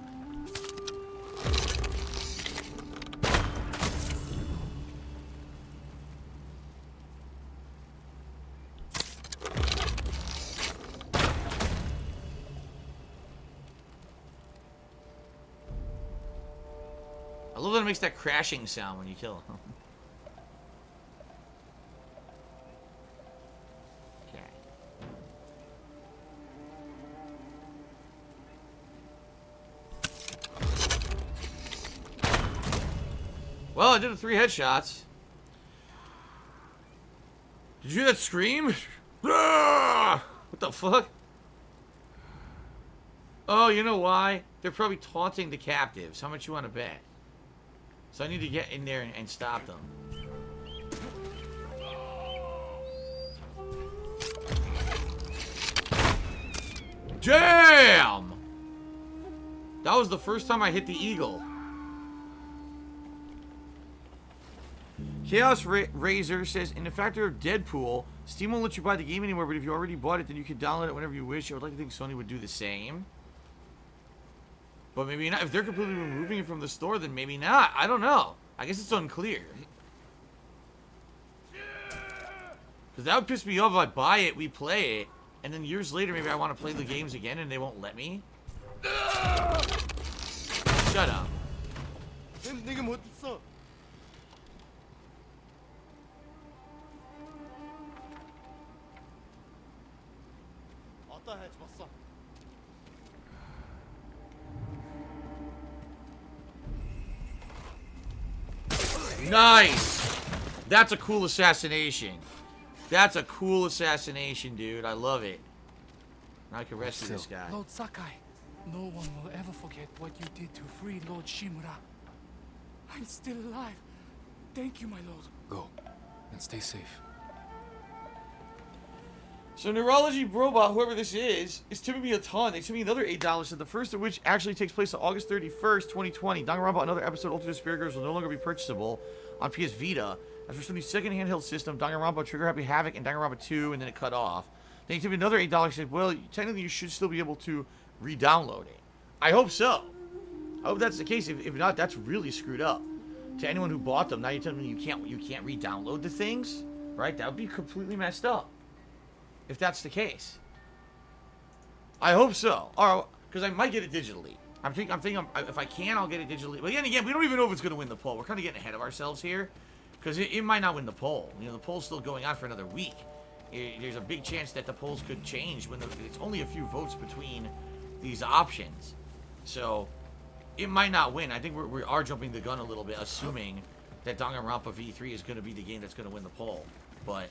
I love that it makes that crashing sound when you kill him. Okay. Well, I did the 3 headshots. Did you hear that scream? What the fuck? Oh, you know why? They're probably taunting the captives. How much you want to bet? So I need to get in there and stop them. Damn! That was the first time I hit the eagle. Chaos Razor says, in the factor of Deadpool, Steam won't let you buy the game anymore, but if you already bought it, then you can download it whenever you wish. I would like to think Sony would do the same. But maybe not. If they're completely removing it from the store, then maybe not. I don't know. I guess it's unclear. Because that would piss me off if I buy it, we play it, and then years later maybe I want to play the games again and they won't let me. Shut up. Nice! That's a cool assassination. That's a cool assassination, dude. I love it. Now I can rescue this guy. Lord Sakai, no one will ever forget what you did to free Lord Shimura. I'm still alive. Thank you, my lord. Go, and stay safe. So Neurology Robot, whoever this is tipping me a ton. They tipped me another $8, so the first of which actually takes place on August 31st, 2020. Danganronpa, another episode, Ultimate Spirit Girls, will no longer be purchasable on PS Vita. After some new second handheld system, Danganronpa, Trigger Happy Havoc, and Danganronpa 2, and then it cut off. Then he tipped me another $8, said, well, technically you should still be able to re-download it. I hope so. I hope that's the case. If not, that's really screwed up. To anyone who bought them, now you're telling me you can't re-download the things? Right? That would be completely messed up. If that's the case. I hope so. Or, because I might get it digitally. I'm thinking if I can, I'll get it digitally. But again, we don't even know if it's going to win the poll. We're kind of getting ahead of ourselves here. Because it might not win the poll. You know, the poll's still going on for another week. There's a big chance that the polls could change when it's only a few votes between these options. So, it might not win. I think we are jumping the gun a little bit, assuming that Danganronpa V3 is going to be the game that's going to win the poll. But,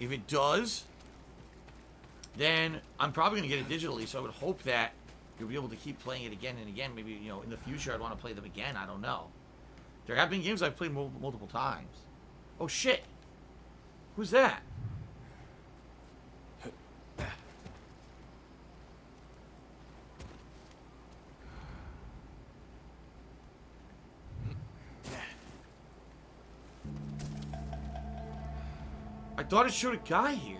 if it does, then I'm probably going to get it digitally, so I would hope that you'll be able to keep playing it again and again. Maybe, you know, in the future I'd want to play them again. I don't know. There have been games I've played multiple times. Oh, shit. Who's that? I thought it showed a guy here.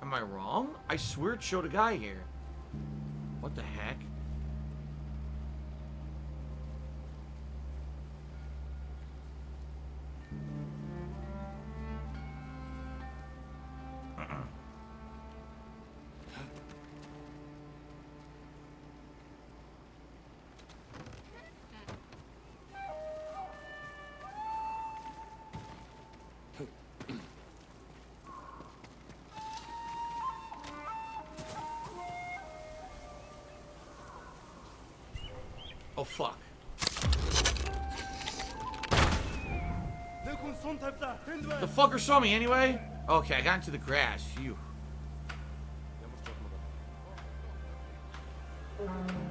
Am I wrong? I swear it showed a guy here. What the heck? Oh, fuck. The fucker saw me anyway? Okay, I got into the grass. Phew.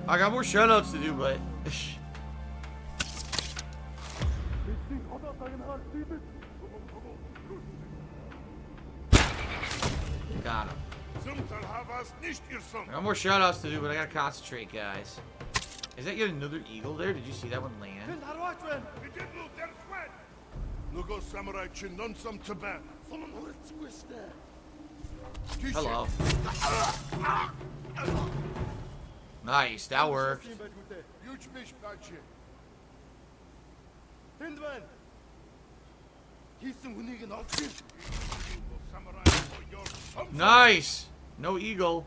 I got more shoutouts to do, but... Got him. I got more shoutouts to do, but I gotta concentrate, guys. Is that yet another eagle there? Did you see that one land? Hello. Nice, that worked. Nice! No eagle.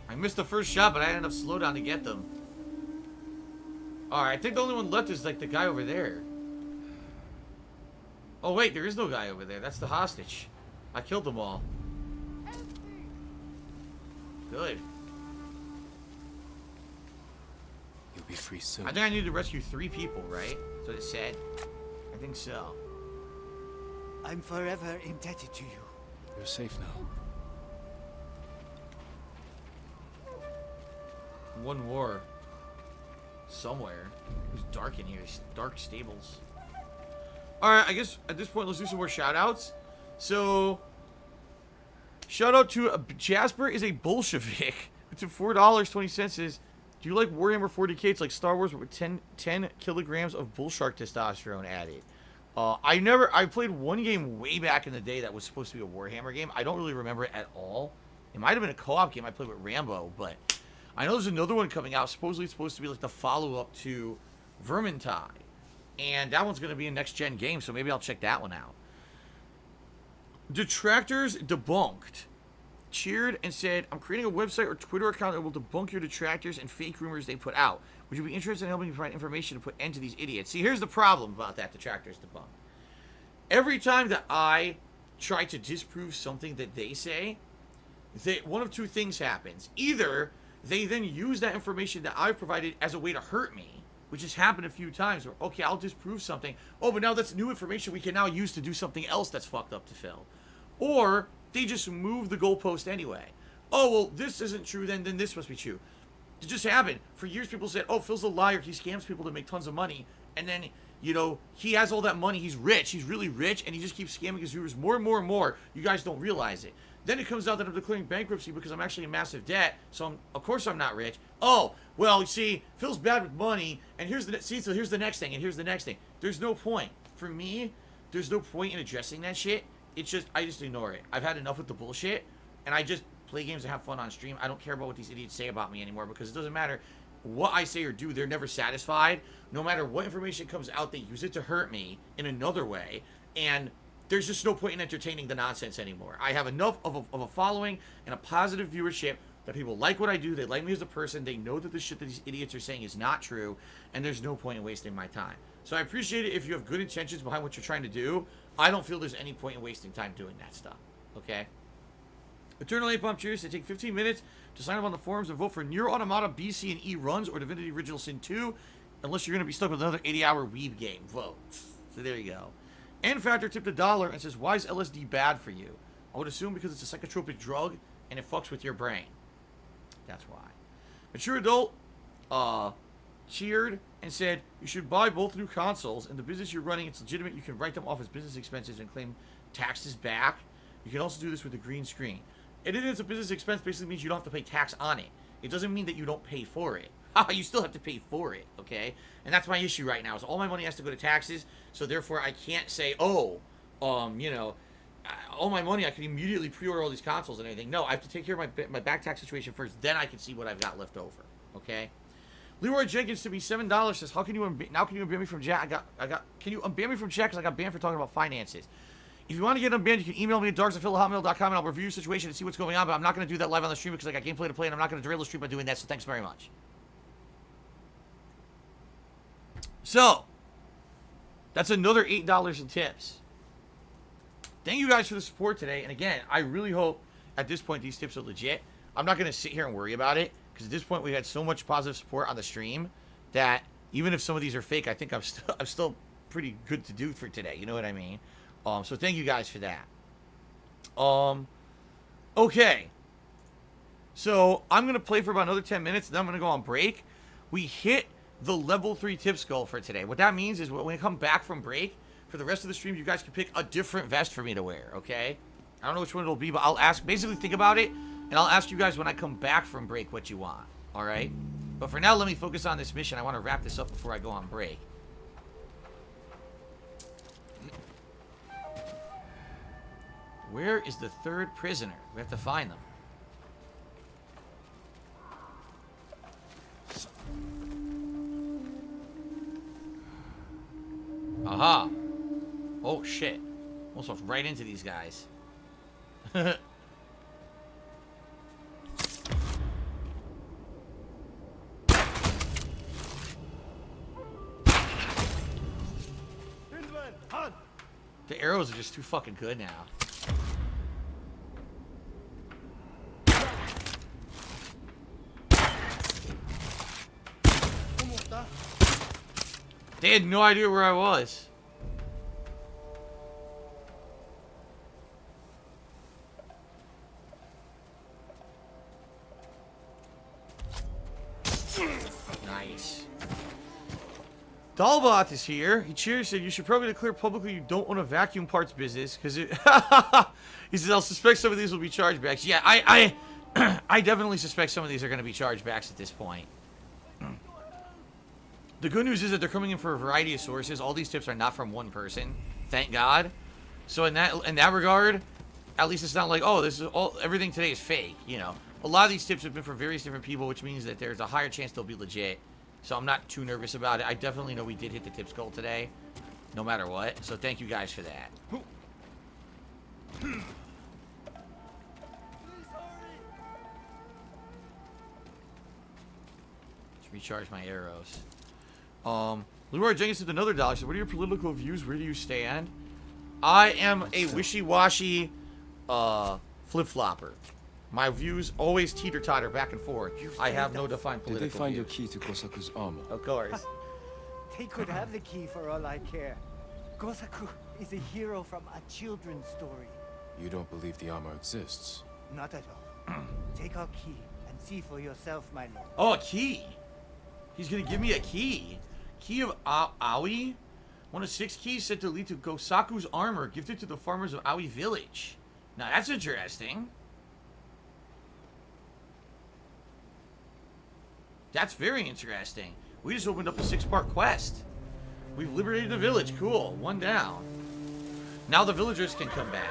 I missed the first shot, but I had enough slowdown to get them. Alright, I think the only one left is like the guy over there. Oh wait, there is no guy over there. That's the hostage. I killed them all. Good. You'll be free soon. I think I need to rescue 3 people, right? That's what it said. I think so. I'm forever indebted to you. You're safe now. One war. Somewhere. It's dark in here. It's dark stables. Alright, I guess at this point let's do some more shoutouts. So, shout out to Jasper is a Bolshevik. It's $4.20. Says, do you like Warhammer 40k? It's like Star Wars, but with 10 kilograms of bull shark testosterone added. I played one game way back in the day that was supposed to be a Warhammer game. I don't really remember it at all. It might have been a co-op game I played with Rambo, but I know there's another one coming out. Supposedly it's supposed to be like the follow-up to Vermintide. And that one's going to be a next-gen game, so maybe I'll check that one out. Detractors Debunked cheered and said, I'm creating a website or Twitter account that will debunk your detractors and fake rumors they put out. Would you be interested in helping me provide information to put end to these idiots? See, here's the problem about that, Detractors Debunked. Every time that I try to disprove something that they say, one of two things happens. Either they then use that information that I've provided as a way to hurt me, which has happened a few times, where, okay, I'll disprove something. Oh, but now that's new information we can now use to do something else that's fucked up to Phil. or they just move the goalpost anyway. Oh, well, this isn't true, then this must be true. It just happened. For years, people said, oh, Phil's a liar. He scams people to make tons of money. And then, you know, he has all that money. He's rich. He's really rich. And he just keeps scamming his viewers more and more and more. You guys don't realize it. Then it comes out that I'm declaring bankruptcy because I'm actually in massive debt. So, of course, I'm not rich. Oh, well, you see, Phil's bad with money. And here's the next thing. And here's the next thing. There's no point. For me, there's no point in addressing that shit. It's just, I just ignore it. I've had enough with the bullshit. And I just play games and have fun on stream. I don't care about what these idiots say about me anymore because it doesn't matter what I say or do. They're never satisfied. No matter what information comes out, they use it to hurt me in another way. And there's just no point in entertaining the nonsense anymore. I have enough of a following and a positive viewership that people like what I do. They like me as a person. They know that the shit that these idiots are saying is not true. And there's no point in wasting my time. So I appreciate it if you have good intentions behind what you're trying to do. I don't feel there's any point in wasting time doing that stuff. Okay? Eternal Napalm cheers. They take 15 minutes to sign up on the forums and vote for Nier Automata BC and E runs or Divinity Original Sin 2, unless you're going to be stuck with another 80-hour weeb game. Vote. So there you go. N Factor tipped $1 and says, why is LSD bad for you? I would assume because it's a psychotropic drug and it fucks with your brain. That's why. Mature Adult cheered and said, you should buy both new consoles. In the business you're running, it's legitimate. You can write them off as business expenses and claim taxes back. You can also do this with a green screen. It is a business expense, basically means you don't have to pay tax on it. It doesn't mean that you don't pay for it. You still have to pay for it, okay? And that's my issue right now, is all my money has to go to taxes, so therefore I can't say, you know, all my money, I can immediately pre-order all these consoles and everything. No, I have to take care of my back tax situation first, then I can see what I've got left over, okay? Leroy Jenkins to be $7 says, how can you unban me from chat? Can you unban me from chat because I got banned for talking about finances? If you want to get unbanned, you can email me at darksandphil@hotmail.com and I'll review your situation and see what's going on, but I'm not going to do that live on the stream because I got gameplay to play and I'm not going to derail the stream by doing that, so thanks very much. So, that's another $8 in tips. Thank you guys for the support today, and again, I really hope at this point these tips are legit. I'm not going to sit here and worry about it, because at this point we had so much positive support on the stream that even if some of these are fake, I think I'm still pretty good to do for today, you know what I mean? So thank you guys for that. Okay. So I'm going to play for about another 10 minutes, and then I'm going to go on break. We hit the level 3 tips goal for today. What that means is when we come back from break, for the rest of the stream, you guys can pick a different vest for me to wear, okay? I don't know which one it'll be, but I'll ask, basically think about it, and I'll ask you guys when I come back from break what you want, all right? But for now, let me focus on this mission. I want to wrap this up before I go on break. Where is the third prisoner? We have to find them. Aha. Oh, shit. Almost walked right into these guys. The arrows are just too fucking good now. They had no idea where I was. Nice. Dalbot is here. He cheers, said you should probably declare publicly you don't own a vacuum parts business because it. He says I'll suspect some of these will be chargebacks. Yeah, I definitely suspect some of these are going to be chargebacks at this point. The good news is that they're coming in for a variety of sources. All these tips are not from one person, thank God. So in that regard, at least it's not like, oh, this is everything today is fake. You know, a lot of these tips have been from various different people, which means that there's a higher chance they'll be legit. So I'm not too nervous about it. I definitely know we did hit the tips goal today, no matter what. So thank you guys for that. Let's recharge my arrows. Leroy Jenkins said another $1. So what are your political views? Where do you stand? I am a wishy-washy flip-flopper. My views always teeter-totter back and forth. I have no defined political views. Did they find your key to Gosaku's armor? Of course. They could have the key for all I care. Gosaku is a hero from a children's story. You don't believe the armor exists? Not at all. Take our key and see for yourself, my lord. Oh, a key. He's gonna give me a key. Key of Aoi? One of 6 keys said to lead to Gosaku's armor, gifted to the farmers of Aoi Village. Now that's interesting. That's very interesting. We just opened up a 6-part quest. We've liberated the village. Cool. 1 down. Now the villagers can come back.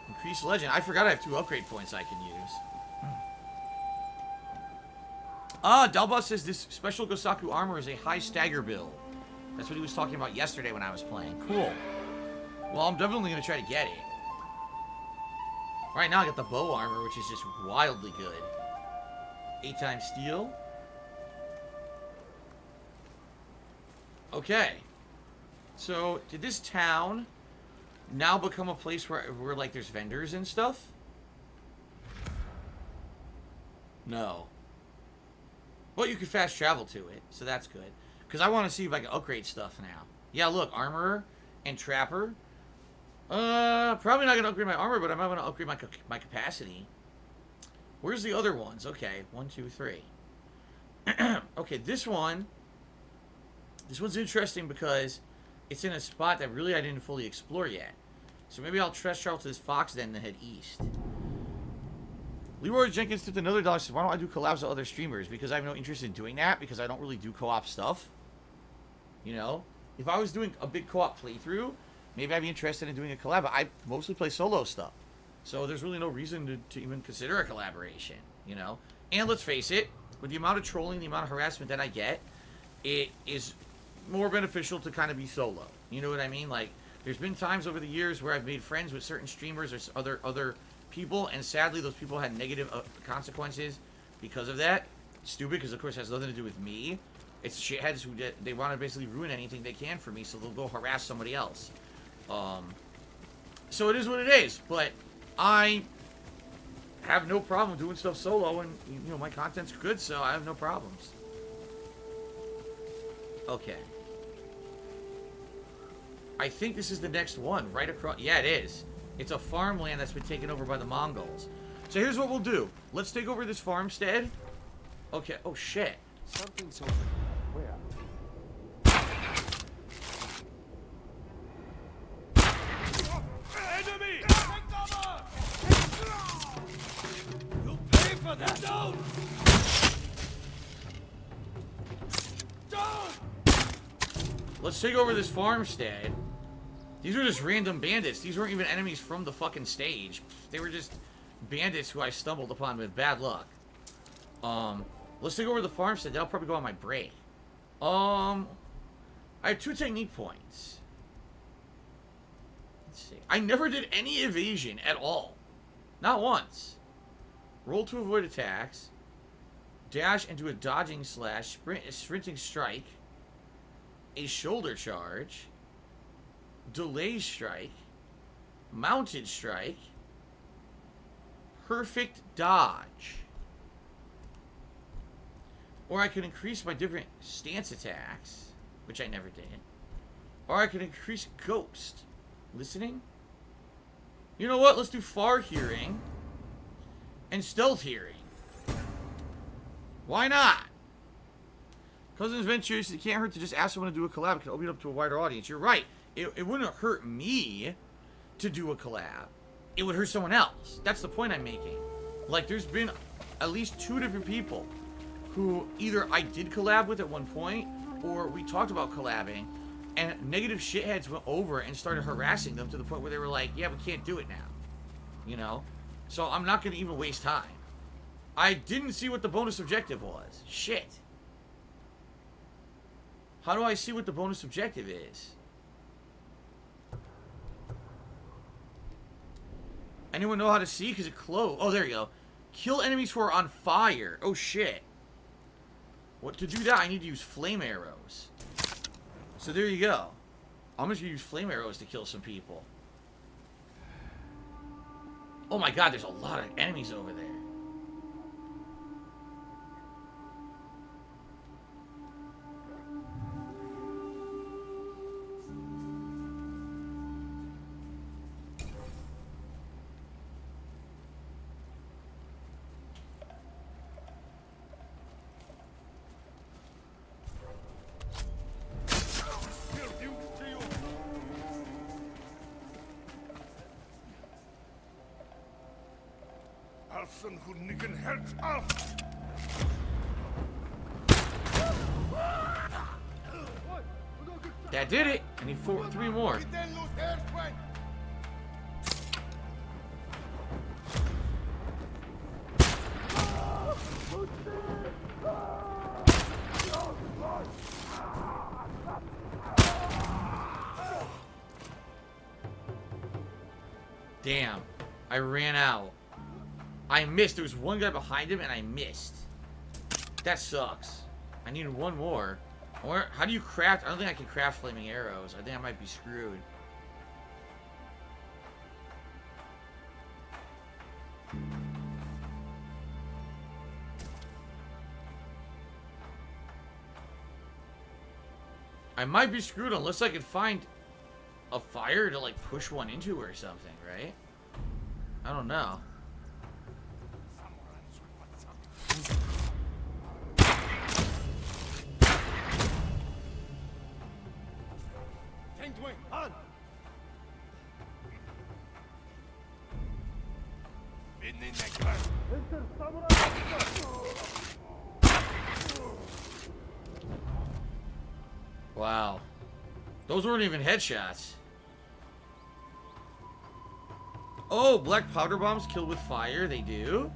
Increase legend. I forgot I have 2 upgrade points I can use. Dalbus says this special Gosaku armor is a high stagger build. That's what he was talking about yesterday when I was playing. Cool. Well, I'm definitely going to try to get it. Right now I got the bow armor, which is just wildly good. 8 times steel. Okay. So, did this town now become a place where like there's vendors and stuff? No. But you can fast travel to it, so that's good. Because I want to see if I can upgrade stuff now. Yeah, look, armorer and trapper. Probably not going to upgrade my armor, but I might want to upgrade my capacity. Where's the other ones? Okay, 1, 2, 3. Okay, this one's interesting because it's in a spot that really I didn't fully explore yet. So maybe I'll fast travel to this Fox Den and then head east. Leroy Jenkins tipped another $1. Says, why don't I do collabs with other streamers? Because I have no interest in doing that, because I don't really do co-op stuff. You know? If I was doing a big co-op playthrough, maybe I'd be interested in doing a collab. But I mostly play solo stuff. So there's really no reason to even consider a collaboration, you know? And let's face it, with the amount of trolling, the amount of harassment that I get, it is more beneficial to kind of be solo. You know what I mean? Like, there's been times over the years where I've made friends with certain streamers or other people, and sadly those people had negative consequences because of that. Stupid, because of course it has nothing to do with me. It's shitheads who they want to basically ruin anything they can for me, so they'll go harass somebody else. So it is what it is, but I have no problem doing stuff solo, and you know my content's good, so I have no problems. Okay. I think this is the next one, right across. Yeah, it is. It's a farmland that's been taken over by the Mongols. So here's what we'll do. Let's take over this farmstead. Okay. Oh, shit. Something's over. Where? Enemy! Take cover! You'll pay for that! Don't! Don't! Let's take over this farmstead. These were just random bandits. These weren't even enemies from the fucking stage. They were just bandits who I stumbled upon with bad luck. Let's take over the farmstead. That'll probably go on my break. I have 2 technique points. Let's see. I never did any evasion at all. Not once. Roll to avoid attacks. Dash into a dodging slash. Sprinting strike. A shoulder charge. Delay strike. Mounted strike. Perfect dodge. Or I could increase my different stance attacks, which I never did. Or I could increase ghost. Listening? You know what? Let's do far hearing and stealth hearing. Why not? Cousins Ventures, it can't hurt to just ask someone to do a collab. It can open it up to a wider audience. You're right. It wouldn't hurt me to do a collab. It would hurt someone else. That's the point I'm making. Like, there's been at least 2 different people who either I did collab with at one point, or we talked about collabing, and negative shitheads went over and started harassing them to the point where they were like, yeah, we can't do it now. You know? So I'm not going to even waste time. I didn't see what the bonus objective was. Shit. How do I see what the bonus objective is? Anyone know how to see? Because it closed. Oh, there you go. Kill enemies who are on fire. Oh, shit. What, to do that, I need to use flame arrows. So there you go. I'm just going to use flame arrows to kill some people. Oh my god, there's a lot of enemies over there. That did it. I need 3 more. Damn. I ran out. I missed. There was one guy behind him and I missed. That sucks. I needed 1 more. How do you craft? I don't think I can craft flaming arrows. I think I might be screwed. I might be screwed unless I can find a fire to like push one into or something, right? I don't know. Wow. Those weren't even headshots. Oh, black powder bombs kill with fire. They do?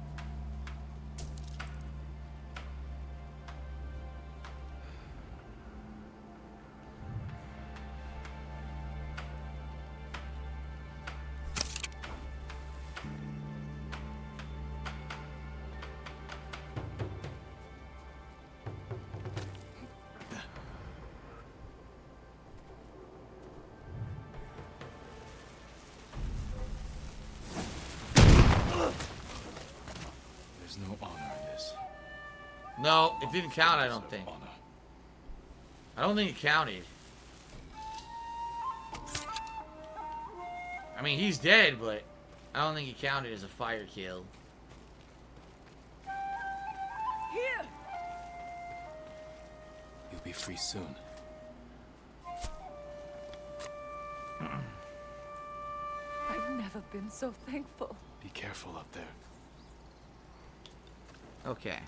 No, it didn't count, I don't think. I don't think it counted. I mean, he's dead, but I don't think it counted as a fire kill. Here. You'll be free soon. I've never been so thankful. Be careful up there. Okay.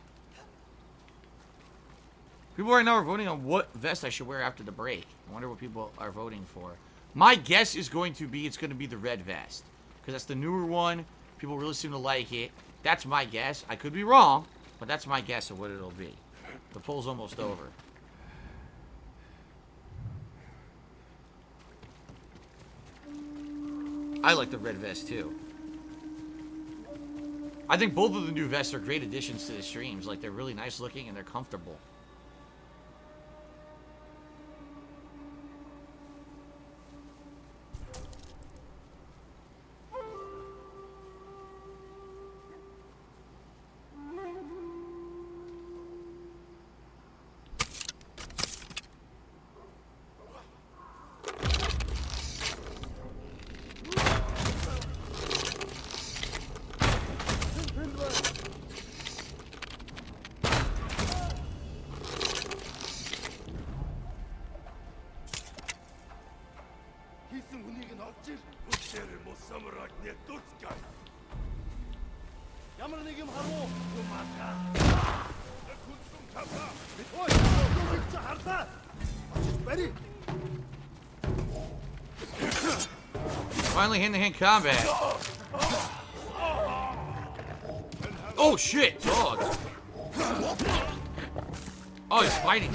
People right now are voting on what vest I should wear after the break. I wonder what people are voting for. My guess is going to be, it's going to be the red vest. Because that's the newer one. People really seem to like it. That's my guess. I could be wrong, but that's my guess of what it'll be. The poll's almost over. I like the red vest too. I think both of the new vests are great additions to the streams. Like, they're really nice looking and they're comfortable. Finally hand-to-hand combat. Oh shit, dog. Oh, he's fighting.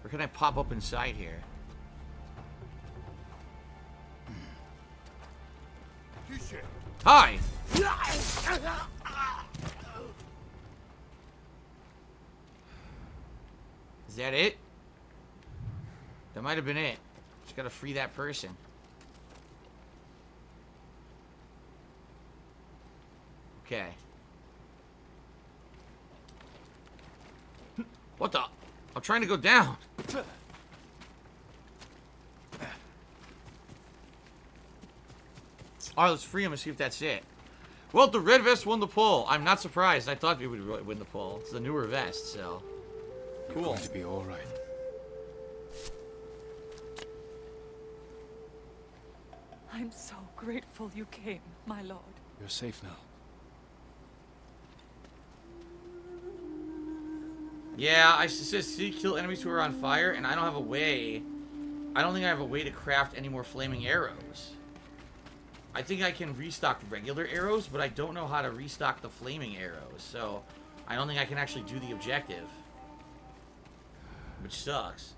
Where can I pop up inside here? Hi! Is that it? That might have been it. Just gotta free that person. Okay. What the? I'm trying to go down. Alright, let's free him and see if that's it. Well, the red vest won the poll. I'm not surprised. I thought we would win the poll. It's the newer vest, so. Cool. You're going to be alright. I'm so grateful you came, my lord. You're safe now. Yeah, it says see kill enemies who are on fire, and I don't have a way. I don't think I have a way to craft any more flaming arrows. I think I can restock regular arrows, but I don't know how to restock the flaming arrows. So, I don't think I can actually do the objective. Which sucks.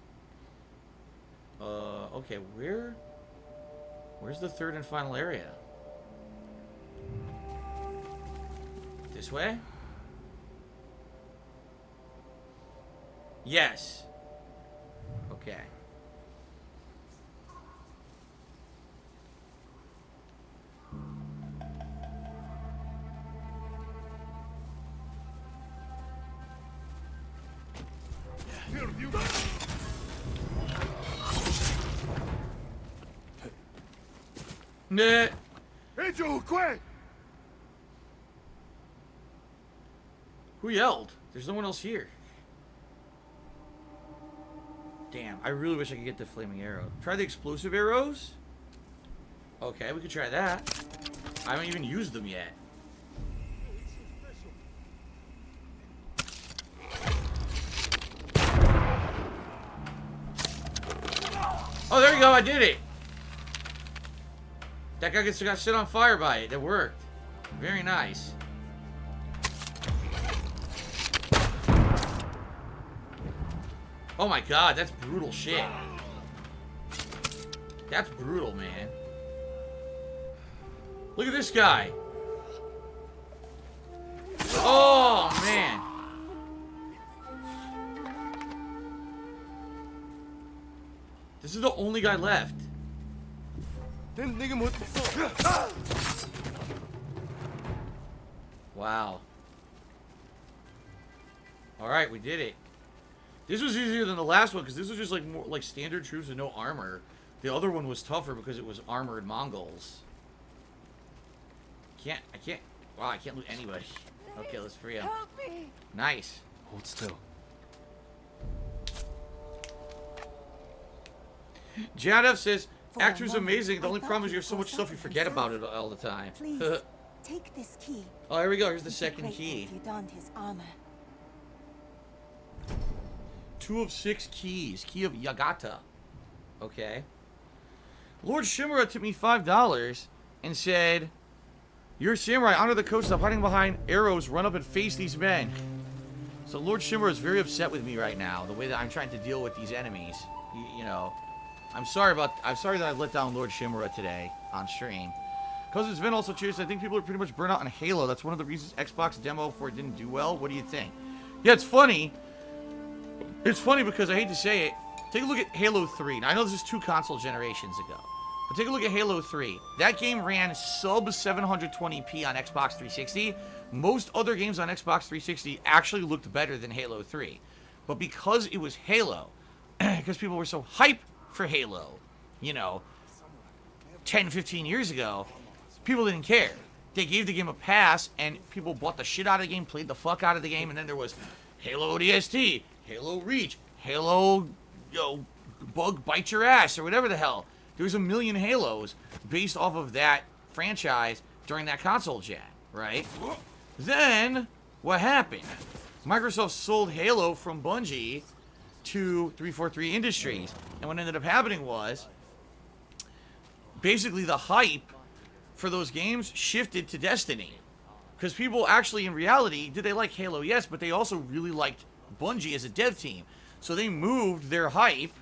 Okay, where's the third and final area? This way? Yes. Okay. Nah. Who yelled? There's no one else here. Damn, I really wish I could get the flaming arrow. Try the explosive arrows? Okay, we could try that. I haven't even used them yet. Oh, there you go, I did it! That guy got set on fire by it. That worked. Very nice. Oh my god, that's brutal shit. That's brutal, man. Look at this guy. Oh, man. This is the only guy left. Wow. Alright, we did it. This was easier than the last one because this was just like more like standard troops with no armor. The other one was tougher because it was armored Mongols. I can't. Wow, I can't loot anybody. Okay, let's free him. Help me. Nice. Hold still. Jadef says, actor's amazing. The only problem is you have so much stuff you forget about it all the time. Please, take this key. Oh, here we go. Here's the second key. If you donned his armor. 2 of 6 keys. Key of Yagata. Okay. Lord Shimura tipped me $5 and said, "You're a samurai. Honor the code. Stop hiding behind arrows. Run up and face these men." So Lord Shimura is very upset with me right now. The way that I'm trying to deal with these enemies. You know. I'm sorry that I've let down Lord Shimura today on stream. Cousin Sven also cheers. I think people are pretty much burnt out on Halo. That's one of the reasons Xbox demo for it didn't do well. What do you think? Yeah, it's funny. It's funny because I hate to say it. Take a look at Halo 3. Now, I know this is 2 console generations ago. But take a look at Halo 3. That game ran sub 720p on Xbox 360. Most other games on Xbox 360 actually looked better than Halo 3. But because it was Halo, because people were so hype for Halo, you know, 10, 15 years ago, people didn't care. They gave the game a pass, and people bought the shit out of the game, played the fuck out of the game, and then there was Halo ODST, Halo Reach, Halo, Bug Bite Your Ass, or whatever the hell. There was a million Halos based off of that franchise during that console gen, right? Then, what happened? Microsoft sold Halo from Bungie to 343 Industries. And what ended up happening was, basically the hype for those games shifted to Destiny. Because people actually, in reality, did they like Halo? Yes, but they also really liked Bungie as a dev team. So they moved their hype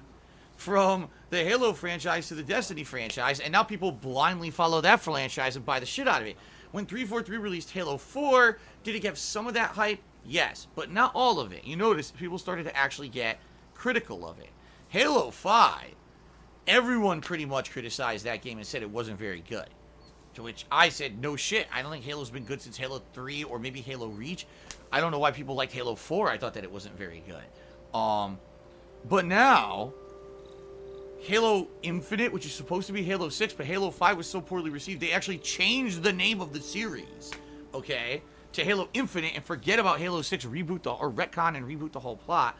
from the Halo franchise to the Destiny franchise, and now people blindly follow that franchise and buy the shit out of it. When 343 released Halo 4, did it get some of that hype? Yes, but not all of it. You notice people started to actually get critical of it. Halo 5, everyone pretty much criticized that game and said it wasn't very good. To which I said, no shit, I don't think Halo's been good since Halo 3 or maybe Halo Reach. I don't know why people liked Halo 4. I thought that it wasn't very good. But now, Halo Infinite, which is supposed to be Halo 6, but Halo 5 was so poorly received, they actually changed the name of the series, okay, to Halo Infinite and forget about Halo 6, or retcon and reboot the whole plot.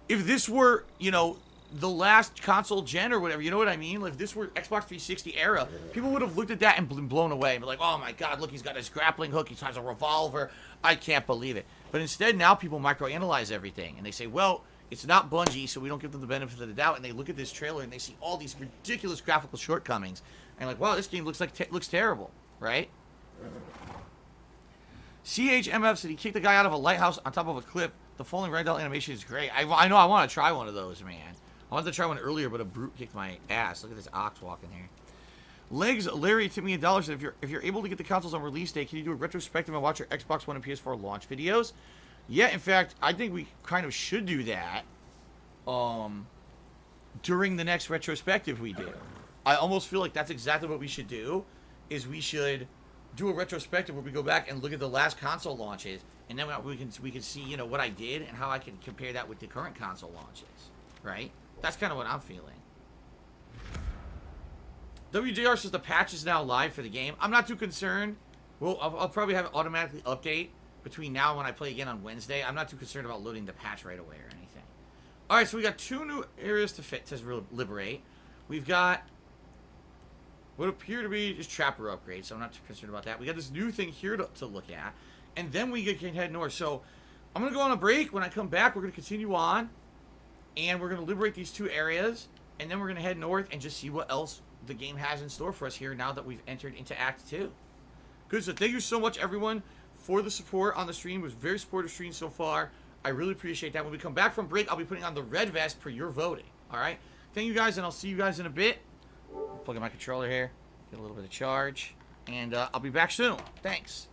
If this were, you know, the last console gen or whatever, you know what I mean? Like, if this were Xbox 360 era, people would have looked at that and been blown away and be like, oh my god, look, he's got his grappling hook, he has a revolver, I can't believe it. But instead, now people microanalyze everything, and they say, well, it's not Bungie, so we don't give them the benefit of the doubt, and they look at this trailer and they see all these ridiculous graphical shortcomings, and like, wow, this game looks terrible, right? CHMF said he kicked the guy out of a lighthouse on top of a cliff. The falling ragdoll animation is great. I know I want to try one of those, man. I wanted to try one earlier, but a brute kicked my ass. Look at this ox walking here. Legs Larry tipped me $1. Said if you're able to get the consoles on release day, can you do a retrospective and watch your Xbox One and PS4 launch videos? Yeah, in fact, I think we kind of should do that during the next retrospective we do. I almost feel like that's exactly what we should do, is we should do a retrospective where we go back and look at the last console launches, and then we can see, you know, what I did and how I can compare that with the current console launches, right? That's kind of what I'm feeling. WJR says the patch is now live for the game. I'm not too concerned. Well, I'll probably have it automatically update between now and when I play again on Wednesday. I'm not too concerned about loading the patch right away or anything. Alright, so we got 2 new areas to fit, says Liberate. We've got what appear to be just trapper upgrades, so I'm not too concerned about that. We got this new thing here to look at, and then we can head north. So I'm going to go on a break. When I come back, we're going to continue on, and we're going to liberate these 2 areas, and then we're going to head north and just see what else the game has in store for us here now that we've entered into Act 2. Good, so thank you so much, everyone, for the support on the stream. It was a very supportive stream so far. I really appreciate that. When we come back from break, I'll be putting on the red vest for your voting. Alright? Thank you guys, and I'll see you guys in a bit. Plug in my controller here. Get a little bit of charge. And I'll be back soon. Thanks.